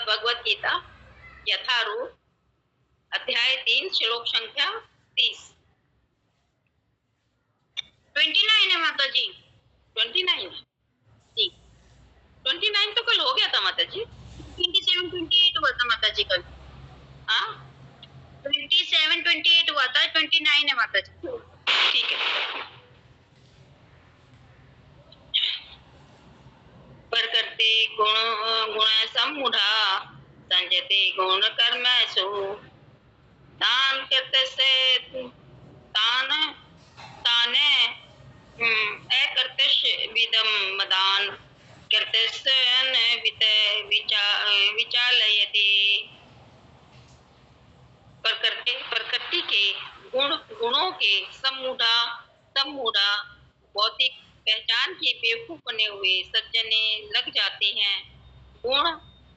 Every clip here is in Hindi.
श्रीमद् भगवत गीता यथारूप अध्याय 3 श्लोक संख्या 30। 29 है माता जी। 29 जी। 29 तो कल हो गया था माता जी। 27 28 हुआ था माता जी कल। हाँ 27 28 हुआ था, 29 है माता जी। ठीक है। पर करते गुण सम्मूढ़ा संजते गुण कर्मसु तान करते से तान ताने अकर्तृ विदम मदान कर्तृ विचालयति। प्रकृति के गुणों के सम्मूढ़ा भौतिक पहचान के बेवकूफ बने हुए सज्जने लग जाते हैं गुण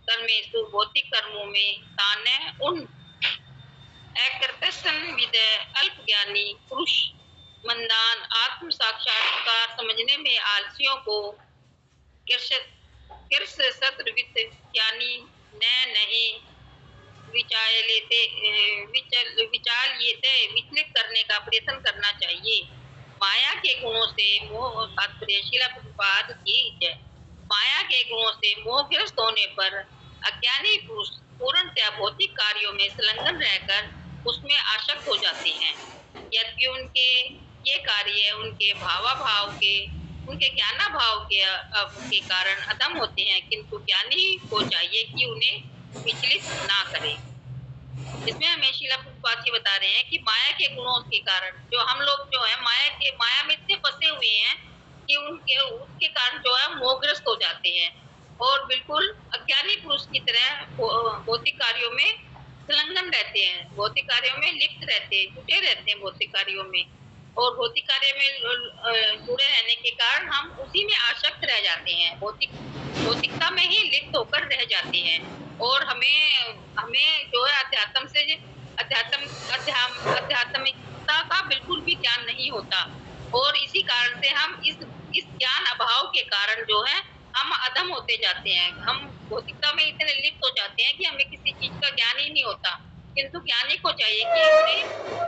कर्मेषु भौतिक कर्मों में ताने उन अकृतविद अल्प ज्ञानी पुरुष मंदान आत्म साक्षात्कार समझने में आलसियों को ज्ञानी न नहीं विचलित करने का प्रयत्न करना चाहिए। माया के गुणों से मोह तात्पर्य शिला प्रभुपाद की जय। माया के गुणों से मोहग्रस्त होने पर अज्ञानी पुरुष पूर्णतया भौतिक कार्यों में संलग्न रहकर उसमें आसक्त हो जाते हैं। यद्यपि उनके ये कार्य उनके उनके ज्ञानाभाव के कारण अधम होते हैं, किंतु ज्ञानी को चाहिए कि उन्हें विचलित ना करे। इसमें हमें शीला प्रभुपाद जी बता रहे हैं कि माया के गुणों के कारण जो हम लोग जो है माया में इतने फंसे हुए हैं कि उसके कारण जो है मोहग्रस्त हो जाते हैं और बिल्कुल अज्ञानी पुरुष की तरह भौतिक कार्यों में संलग्न रहते हैं, भौतिक कार्यों में लिप्त रहते हैं, जुटे रहते हैं भौतिक कार्यों में, और भौतिक कार्य में जुड़े रहने के कारण हम उसी में आसक्त रह जाते हैं, भौतिकता में ही लिप्त होकर रह जाते हैं और हमें जो है आध्यात्मिकता का बिल्कुल भी ज्ञान नहीं होता और इसी कारण से हम इस ज्ञान अभाव के कारण जो है हम अधम होते जाते हैं। हम भौतिकता में इतने लिप्त हो जाते हैं कि हमें किसी चीज का ज्ञान ही नहीं होता, किंतु ज्ञानी को चाहिए कि उन्हें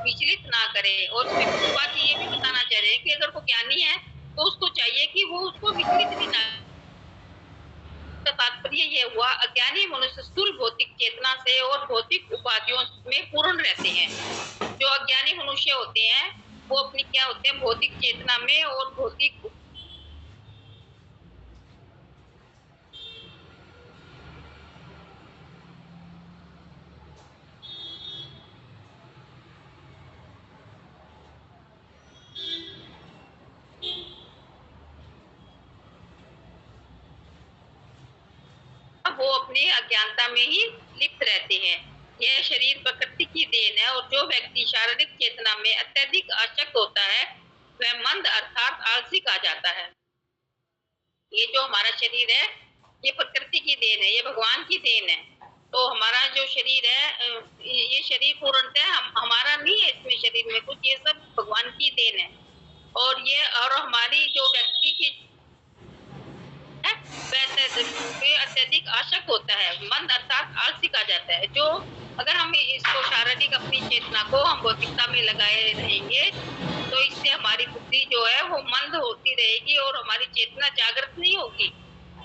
विचलित ना करे। और बात ये भी बताना चाह रहे हैं कि अगर वो ज्ञानी है तो उसको चाहिए कि वो उसको विचलित भी ना। तात्पर्य ये हुआ अज्ञानी मनुष्य स्थूल भौतिक चेतना से और भौतिक उपाधियों में पूर्ण रहते हैं। जो अज्ञानी मनुष्य होते हैं वो अपनी क्या होते हैं भौतिक चेतना में और भौतिक वो अपनी अज्ञानता में ही लिप्त रहते हैं। यह शरीर प्रकृति की देन है और जो व्यक्ति शारीरिक चेतना में अत्यधिक आसक्त होता है वह मंद अर्थात आलसी कहा जाता है। ये जो हमारा शरीर है ये प्रकृति की देन है, ये भगवान की देन है। तो हमारा जो शरीर है ये शरीर पूर्णतः हमारा नहीं है, इसमें शरीर में कुछ, ये सब भगवान की देन है। और हमारी जो व्यक्ति की अत्यधिक आसक्त होता है, मंद अर्थात आलसी कहा जाता है। जो अगर हम इसको शारीरिक अपनी चेतना को हम भौतिकता में लगाए रहेंगे तो इससे हमारी बुद्धि जो है वो मंद होती रहेगी और हमारी चेतना जागृत नहीं होगी।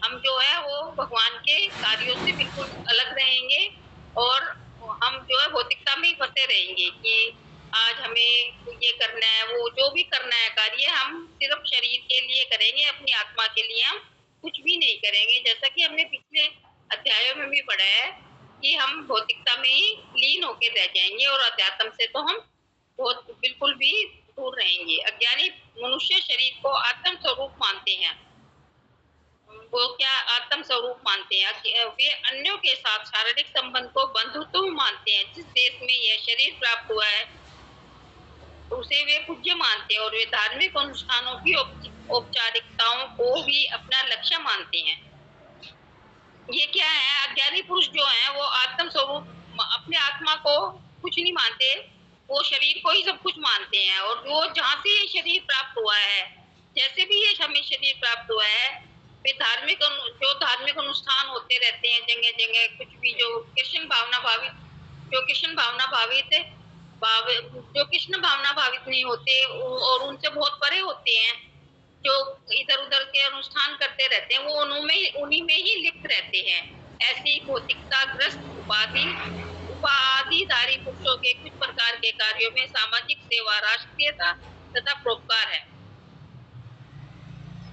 हम जो है वो भगवान के कार्यों से बिल्कुल अलग रहेंगे और हम जो है भौतिकता में ही फंसे रहेंगे कि आज हमें ये करना है, वो जो भी करना है कार्य हम सिर्फ शरीर के लिए करेंगे, अपनी आत्मा के लिए हम कुछ भी नहीं करेंगे। जैसा कि हमने पिछले अध्यायों में भी पढ़ा है कि हम भौतिकता में ही लीन होकर रह जाएंगे और अध्यात्म से तो हम बहुत बिल्कुल भी दूर रहेंगे। अज्ञानी मनुष्य शरीर को आत्म स्वरूप मानते हैं। वो क्या आत्म स्वरूप मानते हैं, वे अन्यों के साथ शारीरिक संबंध को बंधुत्व मानते हैं। जिस देश में यह शरीर प्राप्त हुआ है उसे वे पूज्य मानते हैं और वे धार्मिक अनुष्ठानों की औपचारिकताओं को भी अपना लक्ष्य मानते हैं। ये क्या है, अज्ञानी पुरुष जो हैं वो आत्म स्वरूप अपने आत्मा को कुछ नहीं मानते, वो शरीर को ही सब कुछ मानते हैं। और वो जहाँ से ये शरीर प्राप्त हुआ है, जैसे भी ये हमें शरीर प्राप्त हुआ है, जो धार्मिक अनुष्ठान होते रहते हैं जगह जगह, कुछ भी जो कृष्ण भावना भावित जो कृष्ण भावना भावित नहीं होते और उनसे बहुत परे होते हैं, जो इधर उधर के अनुष्ठान करते रहते हैं, वो उन्हीं में ही लिप्त रहते हैं। ऐसी भौतिकताग्रस्त उपाधिधारी पुरुषों के कुछ प्रकार के कार्यों में सामाजिक सेवा, राष्ट्रीयता तथा परोपकार है।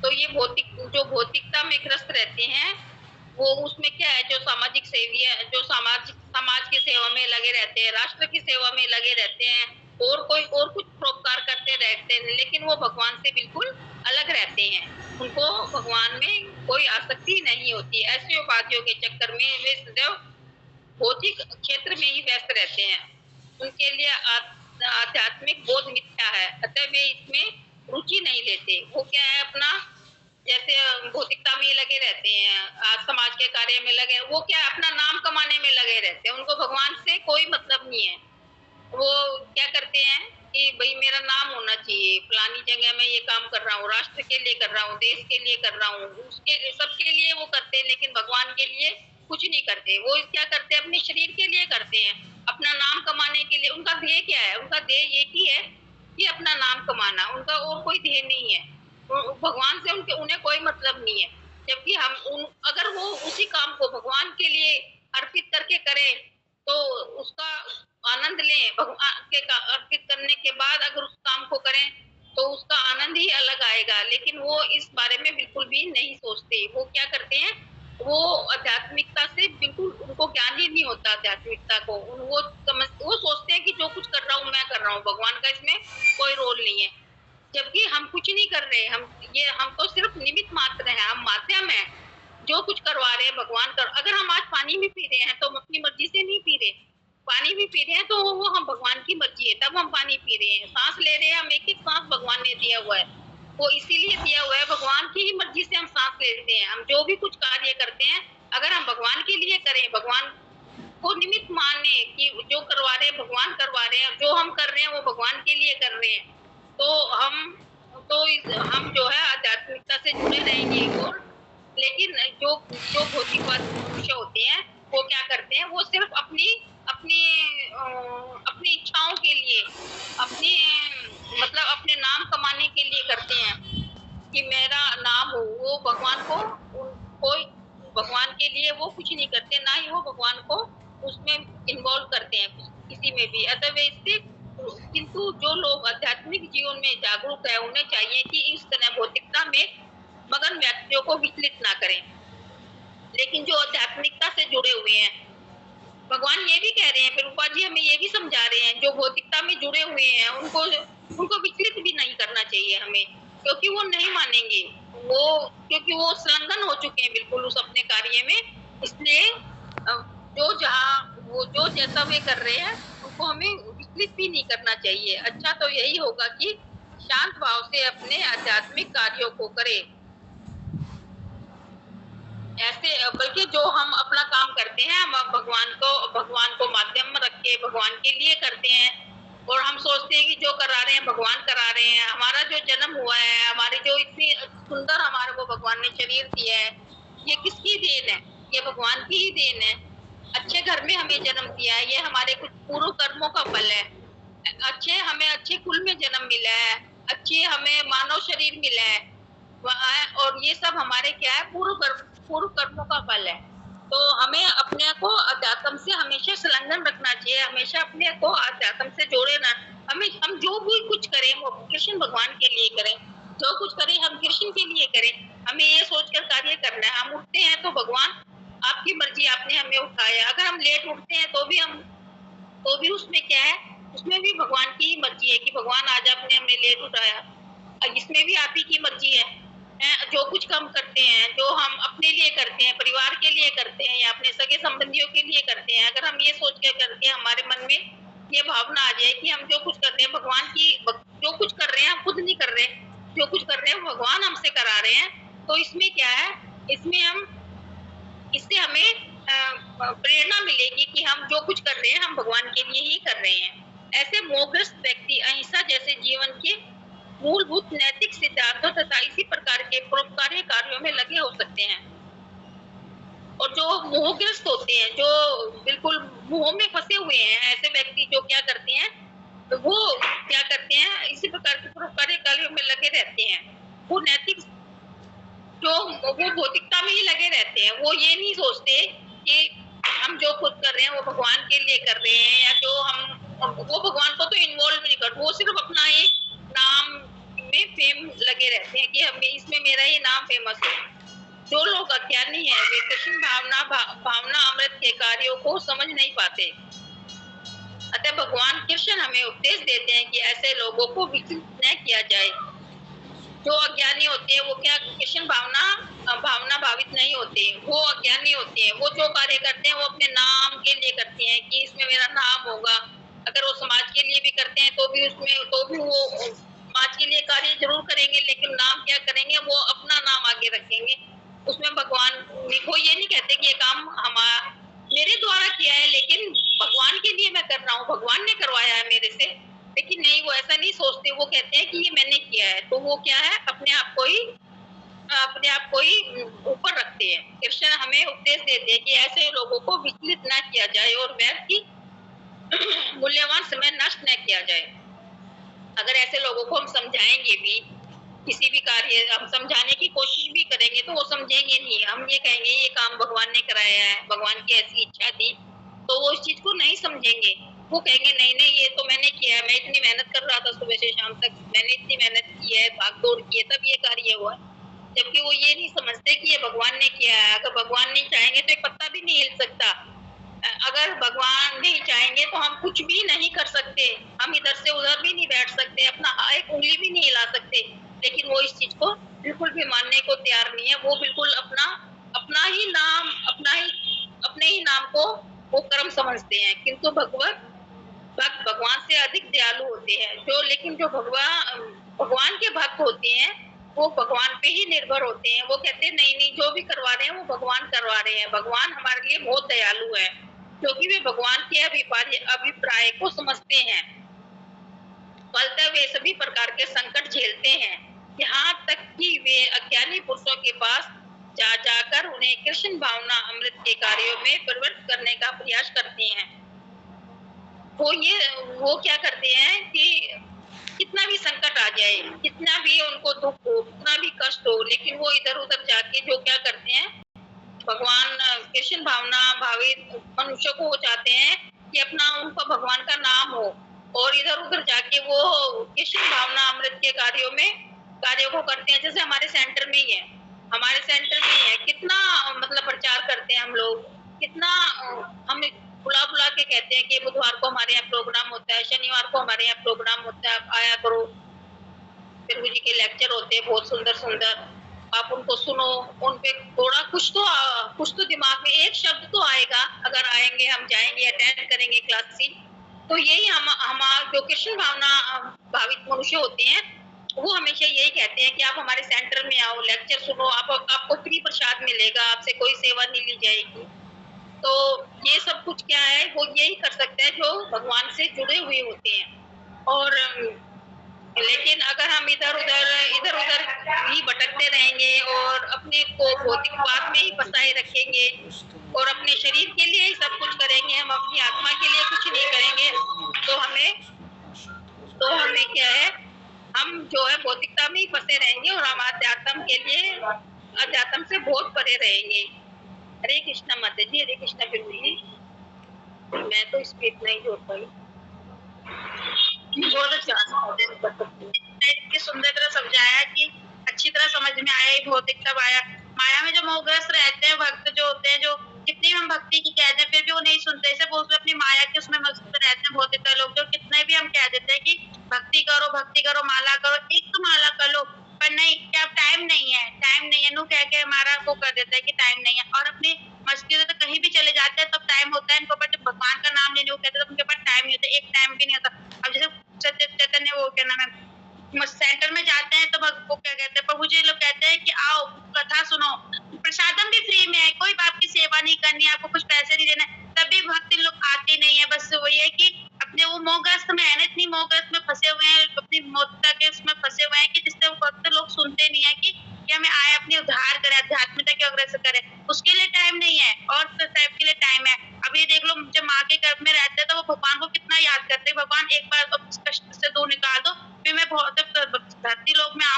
तो ये भौतिकता में ग्रस्त रहते हैं, वो उसमें क्या है, जो सामाजिक सेवी है, जो समाज की सेवा में लगे रहते हैं, राष्ट्र की सेवा में लगे रहते हैं, और कुछ परोपकार करते रहते हैं, लेकिन वो भगवान से बिल्कुल अलग रहते हैं। उनको भगवान में कोई आसक्ति नहीं होती। ऐसे उपाधियों के चक्कर में वे सदैव भौतिक क्षेत्र में ही व्यस्त रहते हैं। उनके लिए आध्यात्मिक बोध मिथ्या है, अतः वे इसमें रुचि नहीं लेते। वो क्या है, अपना जैसे भौतिकता में लगे रहते हैं, समाज के कार्य में लगे, वो क्या अपना नाम कमाने में लगे रहते हैं, उनको भगवान से कोई मतलब नहीं है। वो क्या करते हैं कि भाई मेरा नाम होना चाहिए, फलानी जगह में ये काम कर रहा हूँ, राष्ट्र के लिए कर रहा हूँ, देश के लिए कर रहा हूँ, उसके सबके लिए वो करते हैं, लेकिन भगवान के लिए कुछ नहीं करते। वो क्या करते हैं, अपने शरीर के लिए करते हैं, अपना नाम कमाने के लिए। उनका ध्येय क्या है, उनका ध्येय एक ही है कि अपना नाम कमाना, उनका और कोई ध्येय नहीं है। भगवान से उन्हें कोई मतलब नहीं है। जबकि अगर वो उसी काम को भगवान के लिए अर्पित करके करें तो उसका आनंद लें, भगवान के अर्पित करने के बाद अगर उस काम को करें तो उसका आनंद ही अलग आएगा। लेकिन वो इस बारे में बिल्कुल भी नहीं सोचते। वो क्या करते हैं, वो आध्यात्मिकता से बिल्कुल उनको ज्ञान ही नहीं होता। आध्यात्मिकता को वो सोचते हैं कि जो कुछ कर रहा हूँ मैं कर रहा हूँ, भगवान का इसमें कोई रोल नहीं है। जबकि हम कुछ नहीं कर रहे, हम तो सिर्फ निमित्त मात्र हैं, हम माध्यम हैं। जो कुछ करवा रहे हैं भगवान कर। अगर हम आज पानी भी पी रहे हैं तो हम अपनी मर्जी से नहीं पी रहे, पानी भी पी रहे हैं तो वो हम भगवान की मर्जी है तब हम पानी पी रहे हैं। सांस ले रहे हैं हम, एक एक सांस भगवान ने दिया हुआ है, वो इसीलिए दिया हुआ है, भगवान की ही मर्जी से हम सांस लेते हैं। हम जो भी कुछ कार्य करते हैं अगर हम भगवान के लिए करें, भगवान को निमित्त माने कि जो करवा रहे हैं भगवान करवा रहे हैं, जो हम कर रहे हैं वो भगवान के लिए कर रहे हैं, तो हम जो है आध्यात्मिकता से जुड़े रहेंगे। और लेकिन जो जो भौतिकवाद मनुष्य होते हैं वो क्या करते हैं, वो सिर्फ अपनी अपनी अपनी इच्छाओं के लिए, अपनी मतलब अपने नाम कमाने के लिए करते हैं कि मेरा नाम हो। वो कोई भगवान के लिए वो कुछ नहीं करते, ना ही वो भगवान को उसमें इन्वॉल्व करते हैं किसी में भी। अदरवाइज किंतु जो लोग आध्यात्मिक जीवन में जागरूक है उन्हें चाहिए कि इस तरह भौतिकता में मगन व्यक्तियों को विचलित ना करें। लेकिन जो आध्यात्मिकता से जुड़े हुए हैं, भगवान ये भी कह रहे हैं, प्रभुपा जी हमें ये भी समझा रहे हैं, जो भौतिकता में जुड़े हुए हैं उनको विचलित भी नहीं करना चाहिए हमें, क्योंकि वो नहीं मानेंगे। क्योंकि वो संलग्न हो चुके हैं बिल्कुल उस अपने कार्य में। इसलिए जो जैसा वे कर रहे हैं उनको हमें विचलित भी नहीं करना चाहिए। अच्छा तो यही होगा कि शांत भाव से अपने आध्यात्मिक कार्यों को करें। ऐसे बल्कि जो हम अपना काम करते हैं हम भगवान को माध्यम में रख के भगवान के लिए करते हैं, और हम सोचते हैं कि जो करा रहे हैं भगवान करा रहे हैं। हमारा जो जन्म हुआ है, हमारी जो इतनी सुंदर हमारे को भगवान ने शरीर दिया है, ये किसकी देन है? ये भगवान की ही देन है। अच्छे घर में हमें जन्म दिया है, ये हमारे कुछ पूर्व कर्मों का फल है। हमें अच्छे कुल में जन्म मिला है, अच्छे हमें मानव शरीर मिला है, और ये सब हमारे क्या है, पूर्व कर्मों का फल है। तो हमें अपने को अध्यात्म से हमेशा संलग्न रखना चाहिए, हमेशा अपने को अध्यात्म से जोड़े ना। हम जो भी कुछ करें वो कृष्ण भगवान के लिए करें, जो कुछ करें हम कृष्ण के लिए करें। हमें ये सोचकर कार्य करना है। हम उठते हैं तो भगवान आपकी मर्जी, आपने हमें उठाया। अगर हम लेट उठते हैं तो भी उसमें क्या है, उसमें भी भगवान की ही मर्जी है कि भगवान आज आपने हमें लेट उठाया, इसमें भी आप ही की मर्जी है। जो कुछ हम करते हैं, जो हम अपने लिए करते हैं, परिवार के लिए करते हैं या अपने सगे संबंधियों के लिए करते हैं, अगर हम ये सोच के करते हैं, हमारे मन में ये भावना आ जाए कि हम जो कुछ कर रहे हैं भगवान की, जो कुछ कर रहे हैं हम खुद नहीं कर रहे, जो कुछ कर रहे हैं भगवान हमसे करा रहे हैं, तो इसमें क्या है, इससे हमें प्रेरणा मिलेगी कि हम जो कुछ कर रहे हैं हम भगवान के लिए ही कर रहे हैं। ऐसे मोहग्रस्त व्यक्ति अहिंसा जैसे जीवन के मूलभूत नैतिक सिद्धांतों तथा इसी प्रकार के परोपकारी कार्यों में लगे हो सकते हैं। और जो मोहग्रस्त होते हैं, जो बिल्कुल मोह में फंसे हुए हैं, ऐसे व्यक्ति जो क्या करते हैं, तो वो क्या करते हैं, इसी प्रकार के परोपकारी कार्यों में लगे रहते हैं। वो नैतिक जो वो भौतिकता में ही लगे रहते हैं। वो ये नहीं सोचते कि हम जो खुद कर रहे हैं वो भगवान के लिए कर रहे हैं, या जो हम वो भगवान को तो इन्वॉल्व नहीं करते। वो सिर्फ अपना एक नाम में फेम लगे रहते हैं कि हमें इसमें मेरा ये नाम फेमस है। जो लोग अज्ञानी है वे कृष्ण भावना अमृत के कार्यों को समझ नहीं पाते। अतः भगवान कृष्ण हमें उपदेश देते हैं कि ऐसे लोगों को विचलित न किया जाए। जो अज्ञानी होते हैं वो क्या कृष्ण भावना भावित नहीं होते, वो अज्ञानी होते हैं। वो जो कार्य करते हैं वो अपने नाम के लिए करते हैं कि इसमें मेरा नाम होगा। अगर वो समाज के लिए भी करते हैं तो भी वो समाज के लिए कार्य जरूर करेंगे, लेकिन नाम क्या करेंगे, वो अपना नाम आगे रखेंगे। उसमें भगवान वो ये नहीं कहते कि ये काम मेरे द्वारा किया है, लेकिन भगवान के लिए मैं कर रहा हूँ, भगवान ने करवाया है मेरे से। लेकिन नहीं, वो ऐसा नहीं सोचते। वो कहते हैं कि ये मैंने किया है। तो वो क्या है, अपने आप को ही ऊपर रखते हैं। कृष्ण हमें उपदेश देते हैं कि ऐसे लोगों को विचलित न किया जाए और व्यर्थ की मूल्यवान समय नष्ट न किया जाए। अगर ऐसे लोगों को हम समझाएंगे भी, किसी भी कार्य हम समझाने की कोशिश भी करेंगे तो वो समझेंगे नहीं। हम ये कहेंगे ये काम भगवान ने कराया है, भगवान की ऐसी इच्छा थी, तो वो इस चीज को नहीं समझेंगे। वो कहेंगे नहीं ये तो मैंने किया है, मैं इतनी मेहनत कर रहा था सुबह से शाम तक, मैंने इतनी मेहनत की है, भाग दौड़ की है, तब ये कार्य हुआ। जबकि वो ये नहीं समझते कि ये भगवान ने किया है। अगर भगवान नहीं चाहेंगे तो एक पत्ता भी नहीं हिल सकता। अगर भगवान नहीं चाहेंगे तो हम कुछ भी नहीं कर सकते। हम इधर से उधर भी नहीं बैठ सकते, अपना एक उंगली भी नहीं हिला सकते। लेकिन वो इस चीज को बिल्कुल भी मानने को तैयार नहीं है। वो बिल्कुल अपना ही नाम, अपने ही नाम को वो कर्म समझते हैं। किंतु भक्त भगवान से अधिक दयालु होते हैं। लेकिन जो भगवान के भक्त होते हैं वो भगवान पे ही निर्भर होते हैं। वो कहते हैं नहीं जो भी करवा रहे हैं वो भगवान करवा रहे हैं। भगवान हमारे लिए बहुत दयालु है, क्योंकि वे भगवान के अभिप्राय को समझते हैं। फलतः वे सभी प्रकार के संकट झेलते हैं, यहाँ तक कि वे अज्ञानी पुरुषों के पास जाकर उन्हें कृष्ण भावना अमृत के कार्यों में परिवर्तित करने का प्रयास करते हैं। वो क्या करते हैं कि कितना भी संकट आ जाए, कितना भी उनको दुख हो, कितना भी कष्ट हो, लेकिन वो इधर उधर जाके जो क्या करते हैं, भगवान कृष्ण भावना भावित मनुष्य को चाहते हैं कि अपना उनका भगवान का नाम हो, और इधर उधर जाके वो कृष्ण भावना अमृत के कार्यों को करते हैं। जैसे हमारे सेंटर में ही है, कितना मतलब प्रचार करते हैं हम लोग, कितना हम बुला के कहते हैं कि बुधवार को हमारे यहाँ प्रोग्राम होता है, शनिवार को हमारे यहाँ प्रोग्राम होता है, आप आया करो। प्रभु जी के लेक्चर होते हैं बहुत सुंदर, आप उनको सुनो। उन पे थोड़ा कुछ तो दिमाग में एक शब्द तो आएगा। अगर आएंगे, हम जाएंगे, अटेंड करेंगे क्लासेस, तो यही हम जो कृष्ण भावना भावित मनुष्य होते हैं वो हमेशा यही कहते हैं कि आप हमारे सेंटर में आओ, लेक्चर सुनो, आपको फ्री प्रसाद मिलेगा, आपसे कोई सेवा नहीं ली जाएगी। तो ये सब कुछ क्या है, वो यही कर सकते हैं जो भगवान से जुड़े हुए होते हैं। और लेकिन अगर हम इधर उधर ही भटकते रहेंगे और अपने को भौतिकवाद में ही फंसाए रखेंगे और अपने शरीर के लिए ही सब कुछ करेंगे, हम अपनी आत्मा के लिए कुछ नहीं करेंगे, तो हमें क्या है, हम जो है भौतिकता में ही फंसे रहेंगे और हम अध्यात्म से बहुत परे रहेंगे। हरे कृष्णा माता जी, हरे कृष्णा प्रभु जी। मैं तो इस पे इतना ही जोड़ पाई। बहुत अच्छा इतनी सुंदर तरह समझाया कि अच्छी तरह समझ में आया, भौतिकता आया। माया में जो मोहग्रस्त रहते हैं भक्त जो होते हैं, जो कितनी हम भक्ति की कहते हैं फिर भी वो नहीं सुनते, इसे बोलते अपनी माया के उसमें मस्त रहते हैं भौतिकता लोग। जो कितने भी हम कह देते हैं कि भक्ति करो, माला करो, एक तो माला कर लो, पर नहीं, क्या टाइम नहीं है नु कह के हमारा वो कर देता है कि टाइम नहीं है। और अपनी मस्ती से तो कहीं भी चले जाते हैं तब टाइम होता है इनको, पर जब भगवान का नाम लेने को कहते हैं तो उनके पास टाइम नहीं होता, एक टाइम भी नहीं होता। अब जैसे चैतन्य वो क्या नाम है, सेंटर में जाते हैं तो वो क्या कहते हैं, प्रभु जी लोग कहते हैं कि आओ कथा सुनो, प्रसादम भी फ्री में है, कोई आपकी सेवा नहीं करनी है, आपको कुछ पैसे नहीं देना, तभी भक्त लोग आते नहीं है। बस वही है कि अपने वो मोहग्रस्त में है ना, इतनी मोहग्रस्त में फंसे हुए हैं, अपनी मौतता के उसमें फंसे हुए हैं कि जिससे भक्त लोग सुनते नहीं है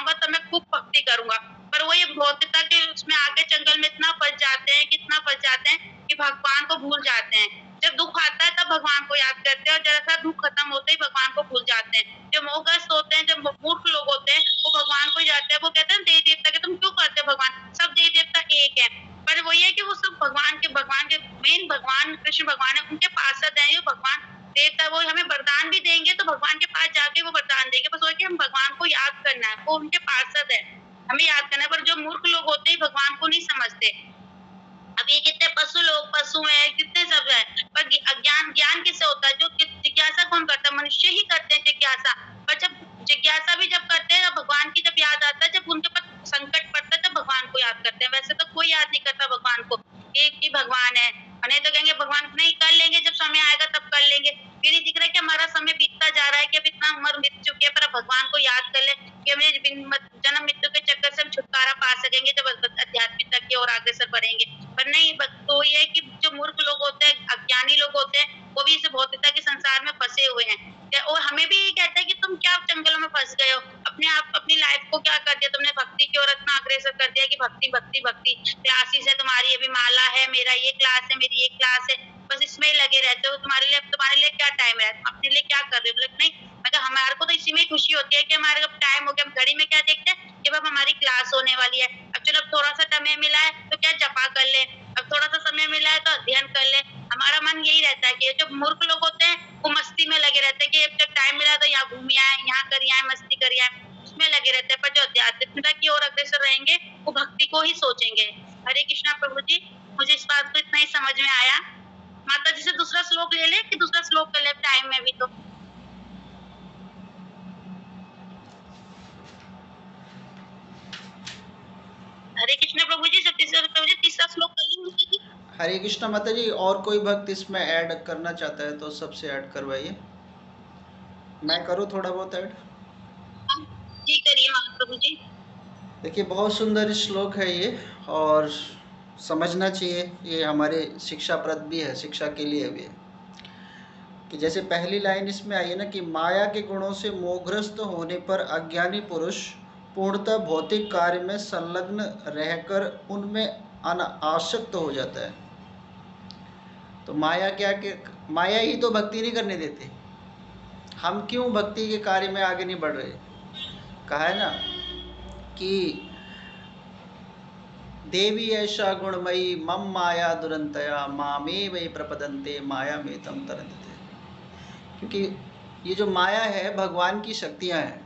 पाऊंगा तो मैं खूब भक्ति करूंगा। पर वो ये भौतिकता के उसमें आगे जंगल में इतना फंस जाते हैं, कितना फंस जाते हैं कि भगवान को भूल जाते हैं। जब दुख आता है तब भगवान को याद करते हैं और जरा सा दुख खत्म होते ही भगवान को भूल जाते हैं। जो मोहग्रस्त होते हैं, जो मूर्ख लोग होते हैं, वो भगवान को जाते हैं, वो कहते हैं देवी देवता के तुम क्यों करते हो भगवान, सब देवी देवता एक है। पर वही है कि वो सब भगवान के मेन भगवान कृष्ण भगवान है, उनके पार्षद है। ये भगवान देवता वो हमें वरदान भी देंगे तो भगवान के पास जाके वो वरदान देंगे, बस वही कि हम भगवान को याद करना है, वो उनके पार्षद है, हमें याद करना है। पर जो मूर्ख लोग होते हैं भगवान को नहीं समझते। अब ये कितने पशु हैं, कितने सब है, पर ज्ञान किससे होता है? जो जिज्ञासा कौन करता है? मनुष्य ही करते हैं जिज्ञासा। पर जब जिज्ञासा भी जब करते हैं, भगवान की जब याद आता है, जब उनके ऊपर संकट पड़ता है, तब भगवान को याद करते हैं। वैसे तो कोई याद नहीं करता भगवान को, एक ही भगवान है। और नहीं तो कहेंगे भगवान नहीं, कर लेंगे, जब समय आएगा तब कर लेंगे। ये नहीं दिख रहा है कि हमारा समय बीतता जा रहा है, कि अब इतना उम्र बीत चुकी है, पर भगवान को याद कर ले कि हमें जन्म मृत्यु के चक्कर से हम छुटकारा पा सकेंगे, जब आध्यात्मिकता की ओर अग्रसर बढ़ेंगे। पर नहीं, तो ये है कि जो मूर्ख लोग होते हैं, अज्ञानी लोग होते हैं, वो भी इस भौतिकता के संसार में फंसे हुए हैं। और हमें भी कहता है कि तुम क्या जंगलों में फंस गए हो, अपनी लाइफ को क्या कर दिया तुमने, भक्ति की ओर इतना अग्रसर कर दिया कि भक्ति भक्ति भक्ति, क्लासेस है तुम्हारी, अभी माला है, मेरा ये क्लास है, मेरी ये क्लास है, बस इसमें ही लगे रहते हो। तुम्हारे लिए क्या टाइम है, तुम अपने लिए क्या कर रहे हो? बोले नहीं, मतलब हमारे को तो इसी में खुशी होती है कि हमारे अब टाइम हो गया। हम घड़ी में क्या देखते हैं कि अब हमारी क्लास होने वाली है, अब चलो अब थोड़ा सा समय मिला है तो क्या जपा कर ले, अब थोड़ा सा समय मिला है तो अध्ययन कर ले। हमारा मन यही रहता है कि जो मूर्ख लोग होते हैं वो मस्ती में लगे रहते हैं कि अब जब टाइम मिला तो यहाँ घूम आए, यहाँ कर आए, मस्ती कर आए, उसमें लगे रहते हैं। पर जो आध्यात्मिकता की ओर अग्रसर रहेंगे वो भक्ति को ही सोचेंगे। हरे कृष्णा प्रभु जी, मुझे इस बात को इतना ही समझ में आया। माता जी से दूसरा श्लोक ले ले कि दूसरा श्लोक कर ले, टाइम में भी तो। हरे कृष्ण प्रभु जी, तीसरा श्लोक कर ली। हरे कृष्णा माता जी, और कोई भक्त इसमें ऐड करना चाहता है तो सबसे ऐड करवाइए। मैं करूँ थोड़ा बहुत ऐड? जी करिए महाप्रभु जी। देखिए, बहुत सुंदर श्लोक है ये, और समझना चाहिए, ये हमारे शिक्षाप्रद भी है, शिक्षा के लिए भी है। कि जैसे पहली लाइन इसमें आई है ना, कि माया के गुणों से मोहग्रस्त होने पर अज्ञानी पुरुष पूर्णतः भौतिक कार्य में संलग्न रहकर उनमें अनासक्त हो जाता है। तो माया माया ही तो भक्ति नहीं करने देते। हम क्यों भक्ति के कार्य में आगे नहीं बढ़ रहे? कहा है ना कि देवी ऐसा गुणमयी मम माया दुरंतया मामे वही प्रपदंते माया में तम तरंते। क्योंकि ये जो माया है भगवान की शक्तियां हैं,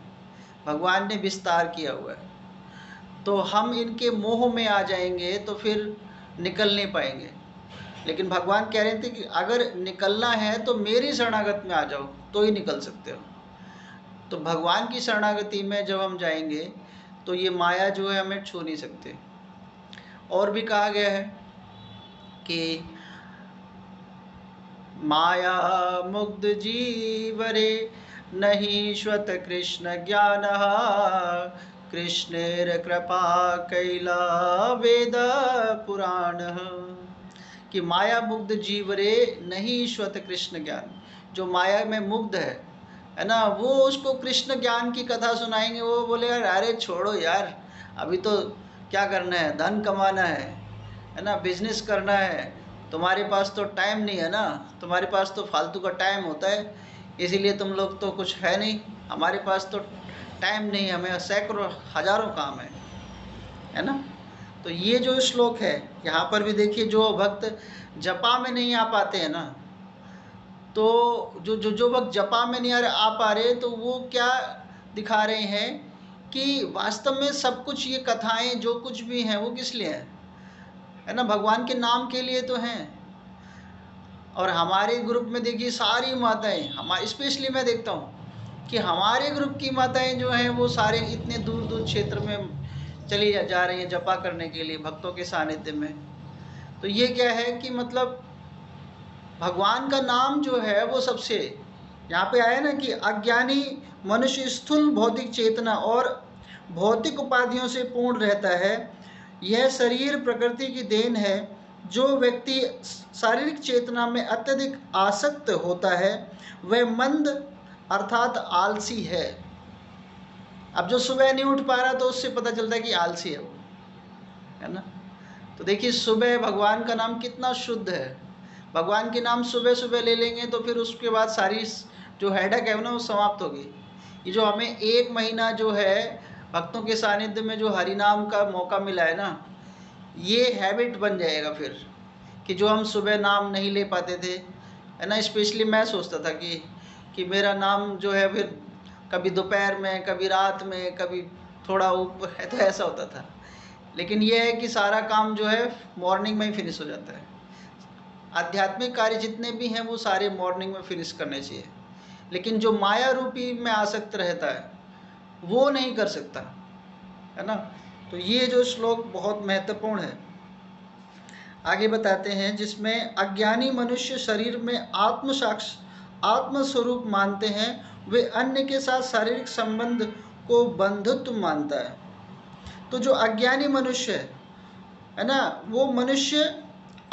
भगवान ने विस्तार किया हुआ है। तो हम इनके मोह में आ जाएंगे तो फिर निकल नहीं पाएंगे। लेकिन भगवान कह रहे थे कि अगर निकलना है तो मेरी शरणागत में आ जाओ तो ही निकल सकते हो। तो भगवान की शरणागति में जब हम जाएंगे तो ये माया जो है हमें छू नहीं सकते। और भी कहा गया है कि माया मुग्ध जीवरे नहीं श्वत कृष्ण ज्ञान कृष्णेर कृपा कैला वेद पुराण। कि माया मुग्ध जीवरे नहीं श्वत कृष्ण ज्ञान, जो माया में मुग्ध है ना, वो उसको कृष्ण ज्ञान की कथा सुनाएंगे, वो बोले यार अरे छोड़ो यार, अभी तो क्या करना है, धन कमाना है ना, बिजनेस करना है, तुम्हारे पास तो टाइम नहीं है ना, तुम्हारे पास तो फालतू का टाइम होता है, इसीलिए तुम लोग तो कुछ है नहीं, हमारे पास तो टाइम नहीं, हमें सैकड़ों हजारों काम है ना। तो ये जो श्लोक है यहाँ पर भी देखिए, जो भक्त जपा में नहीं आ पाते हैं ना, तो जो भक्त जपा में नहीं आ पा रहे, तो वो क्या दिखा रहे हैं कि वास्तव में सब कुछ ये कथाएं जो कुछ भी हैं वो किस लिए है ना, भगवान के नाम के लिए तो हैं। और हमारे ग्रुप में देखिए सारी माताएं, हमारे स्पेशली मैं देखता हूँ कि हमारे ग्रुप की माताएं जो हैं वो सारे इतने दूर दूर क्षेत्र में चली जा रही हैं जपा करने के लिए भक्तों के सानिध्य में। तो ये क्या है कि मतलब भगवान का नाम जो है वो सबसे, यहाँ पे आया ना कि अज्ञानी मनुष्य स्थूल भौतिक चेतना और भौतिक उपाधियों से पूर्ण रहता है। यह शरीर प्रकृति की देन है। जो व्यक्ति शारीरिक चेतना में अत्यधिक आसक्त होता है वह मंद अर्थात आलसी है। अब जो सुबह नहीं उठ पा रहा तो उससे पता चलता है कि आलसी है वो, है ना। तो देखिए सुबह भगवान का नाम कितना शुद्ध है। भगवान के नाम सुबह सुबह ले लेंगे तो फिर उसके बाद सारी जो हेडक है ना वो समाप्त होगी। ये जो हमें 1 महीना जो है भक्तों के सानिध्य में जो हरि नाम का मौका मिला है ना, ये हैबिट बन जाएगा फिर, कि जो हम सुबह नाम नहीं ले पाते थे, है ना। स्पेशली मैं सोचता था कि मेरा नाम जो है फिर कभी दोपहर में, कभी रात में, कभी थोड़ा ऊपर है, तो ऐसा होता था। लेकिन ये है कि सारा काम जो है मॉर्निंग में ही फिनिश हो जाता है। आध्यात्मिक कार्य जितने भी हैं वो सारे मॉर्निंग में फिनिश करने चाहिए। लेकिन जो माया रूपी में आसक्त रहता है वो नहीं कर सकता, है ना। तो ये जो श्लोक बहुत महत्वपूर्ण है। आगे बताते हैं, जिसमें अज्ञानी मनुष्य शरीर में आत्मस्वरूप मानते हैं, वे अन्य के साथ शारीरिक संबंध को बंधुत्व मानता है। तो जो अज्ञानी मनुष्य है ना, वो मनुष्य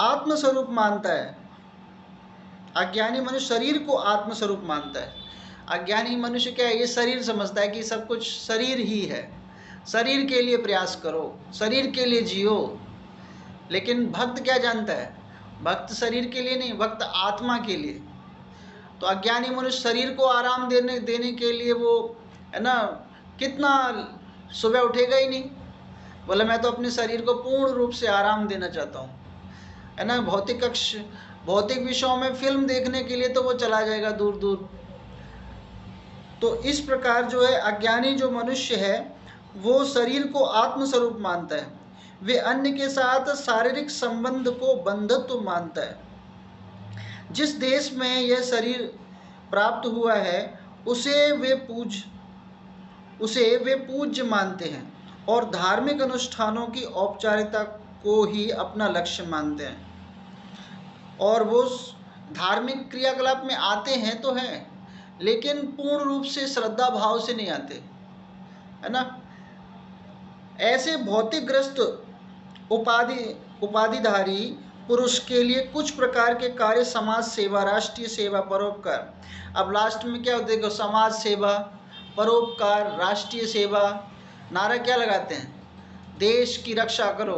आत्मस्वरूप मानता है। अज्ञानी मनुष्य शरीर को आत्मस्वरूप मानता है। अज्ञानी मनुष्य क्या है, ये शरीर समझता है कि सब कुछ शरीर ही है, शरीर के लिए प्रयास करो, शरीर के लिए जियो। लेकिन भक्त क्या जानता है, भक्त शरीर के लिए नहीं, भक्त आत्मा के लिए। तो अज्ञानी मनुष्य शरीर को आराम देने के लिए वो, है ना, कितना सुबह उठेगा ही नहीं, बोले मैं तो अपने शरीर को पूर्ण रूप से आराम देना चाहता हूँ, है ना। भौतिक विषयों में फिल्म देखने के लिए तो वो चला जाएगा दूर दूर। तो इस प्रकार जो है अज्ञानी जो मनुष्य है वो शरीर को आत्मस्वरूप मानता है, वे अन्य के साथ शारीरिक संबंध को बंधुत्व मानता है। जिस देश में यह शरीर प्राप्त हुआ है उसे वे पूज्य मानते हैं और धार्मिक अनुष्ठानों की औपचारिकता को ही अपना लक्ष्य मानते हैं। और वो धार्मिक क्रियाकलाप में आते हैं तो हैं, लेकिन पूर्ण रूप से श्रद्धा भाव से नहीं आते, है ना। ऐसे भौतिकग्रस्त उपाधिधारी पुरुष के लिए कुछ प्रकार के कार्य समाज सेवा, राष्ट्रीय सेवा, परोपकार। अब लास्ट में क्या होता है, समाज सेवा, परोपकार, राष्ट्रीय सेवा, नारा क्या लगाते हैं, देश की रक्षा करो,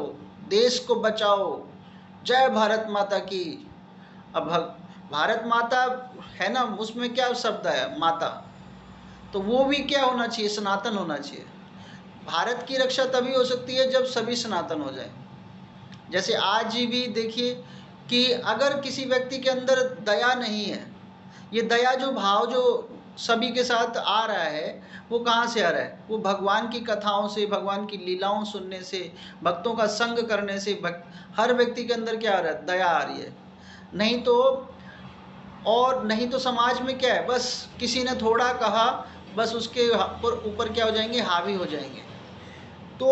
देश को बचाओ, जय भारत माता की। अब भारत माता है ना, उसमें क्या शब्द है, माता, तो वो भी क्या होना चाहिए, सनातन होना चाहिए। भारत की रक्षा तभी हो सकती है जब सभी सनातन हो जाए। जैसे आज भी देखिए कि अगर किसी व्यक्ति के अंदर दया नहीं है, ये दया जो भाव जो सभी के साथ आ रहा है वो कहाँ से आ रहा है, वो भगवान की कथाओं से, भगवान की लीलाओं सुनने से, भक्तों का संग करने से हर व्यक्ति के अंदर क्या आ रहा है, दया आ रही है। नहीं तो समाज में क्या है, बस किसी ने थोड़ा कहा बस उसके ऊपर क्या हो जाएंगे, हावी हो जाएंगे। तो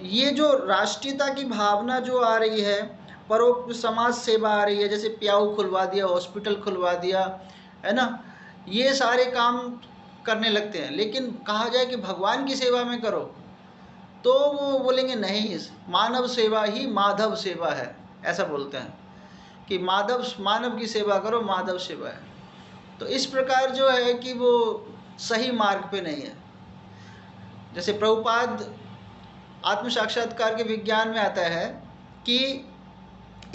ये जो राष्ट्रीयता की भावना जो आ रही है, परोपकार समाज सेवा आ रही है, जैसे प्याऊ खुलवा दिया, हॉस्पिटल खुलवा दिया, है ना, ये सारे काम करने लगते हैं। लेकिन कहा जाए कि भगवान की सेवा में करो तो वो बोलेंगे नहीं, मानव सेवा ही माधव सेवा है, ऐसा बोलते हैं कि मानव की सेवा करो, माधव सेवा है। तो इस प्रकार जो है कि वो सही मार्ग पे नहीं है। जैसे प्रभुपाद आत्म साक्षात्कार के विज्ञान में आता है कि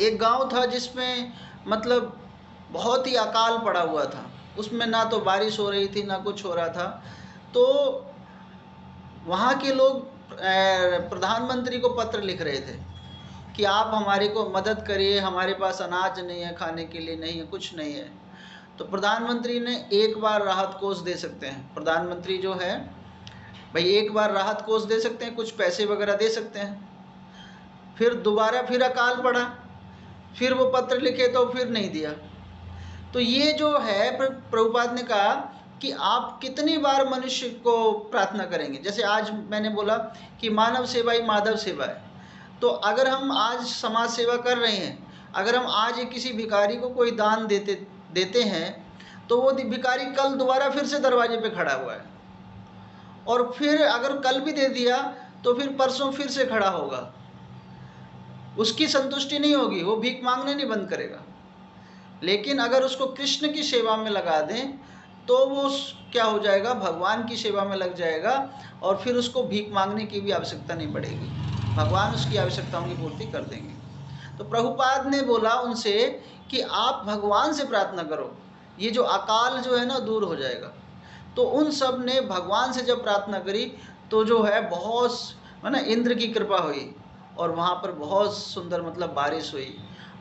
एक गांव था जिसमें मतलब बहुत ही अकाल पड़ा हुआ था, उसमें ना तो बारिश हो रही थी ना कुछ हो रहा था। तो वहाँ के लोग प्रधानमंत्री को पत्र लिख रहे थे कि आप हमारे को मदद करिए, हमारे पास अनाज नहीं है, खाने के लिए नहीं है, कुछ नहीं है। तो प्रधानमंत्री ने एक बार राहत कोष दे सकते हैं, प्रधानमंत्री जो है भाई एक बार राहत कोष दे सकते हैं, कुछ पैसे वगैरह दे सकते हैं। फिर दोबारा फिर अकाल पड़ा, फिर वो पत्र लिखे तो फिर नहीं दिया। तो ये जो है प्रभुपाद ने कहा कि आप कितनी बार मनुष्य को प्रार्थना करेंगे। जैसे आज मैंने बोला कि मानव सेवा ही माधव सेवा है, तो अगर हम आज समाज सेवा कर रहे हैं, अगर हम आज किसी भिखारी को कोई दान देते हैं तो वो भिखारी कल दोबारा फिर से दरवाजे पे खड़ा हुआ है, और फिर अगर कल भी दे दिया तो फिर परसों फिर से खड़ा होगा, उसकी संतुष्टि नहीं होगी, वो भीख मांगने नहीं बंद करेगा। लेकिन अगर उसको कृष्ण की सेवा में लगा दें तो वो क्या हो जाएगा, भगवान की सेवा में लग जाएगा और फिर उसको भीख मांगने की भी आवश्यकता नहीं पड़ेगी, भगवान उसकी आवश्यकताओं की पूर्ति कर देंगे। तो प्रभुपाद ने बोला उनसे कि आप भगवान से प्रार्थना करो, ये जो अकाल जो है ना दूर हो जाएगा। तो उन सब ने भगवान से जब प्रार्थना करी तो जो है बहुत है ना इंद्र की कृपा हुई और वहाँ पर बहुत सुंदर मतलब बारिश हुई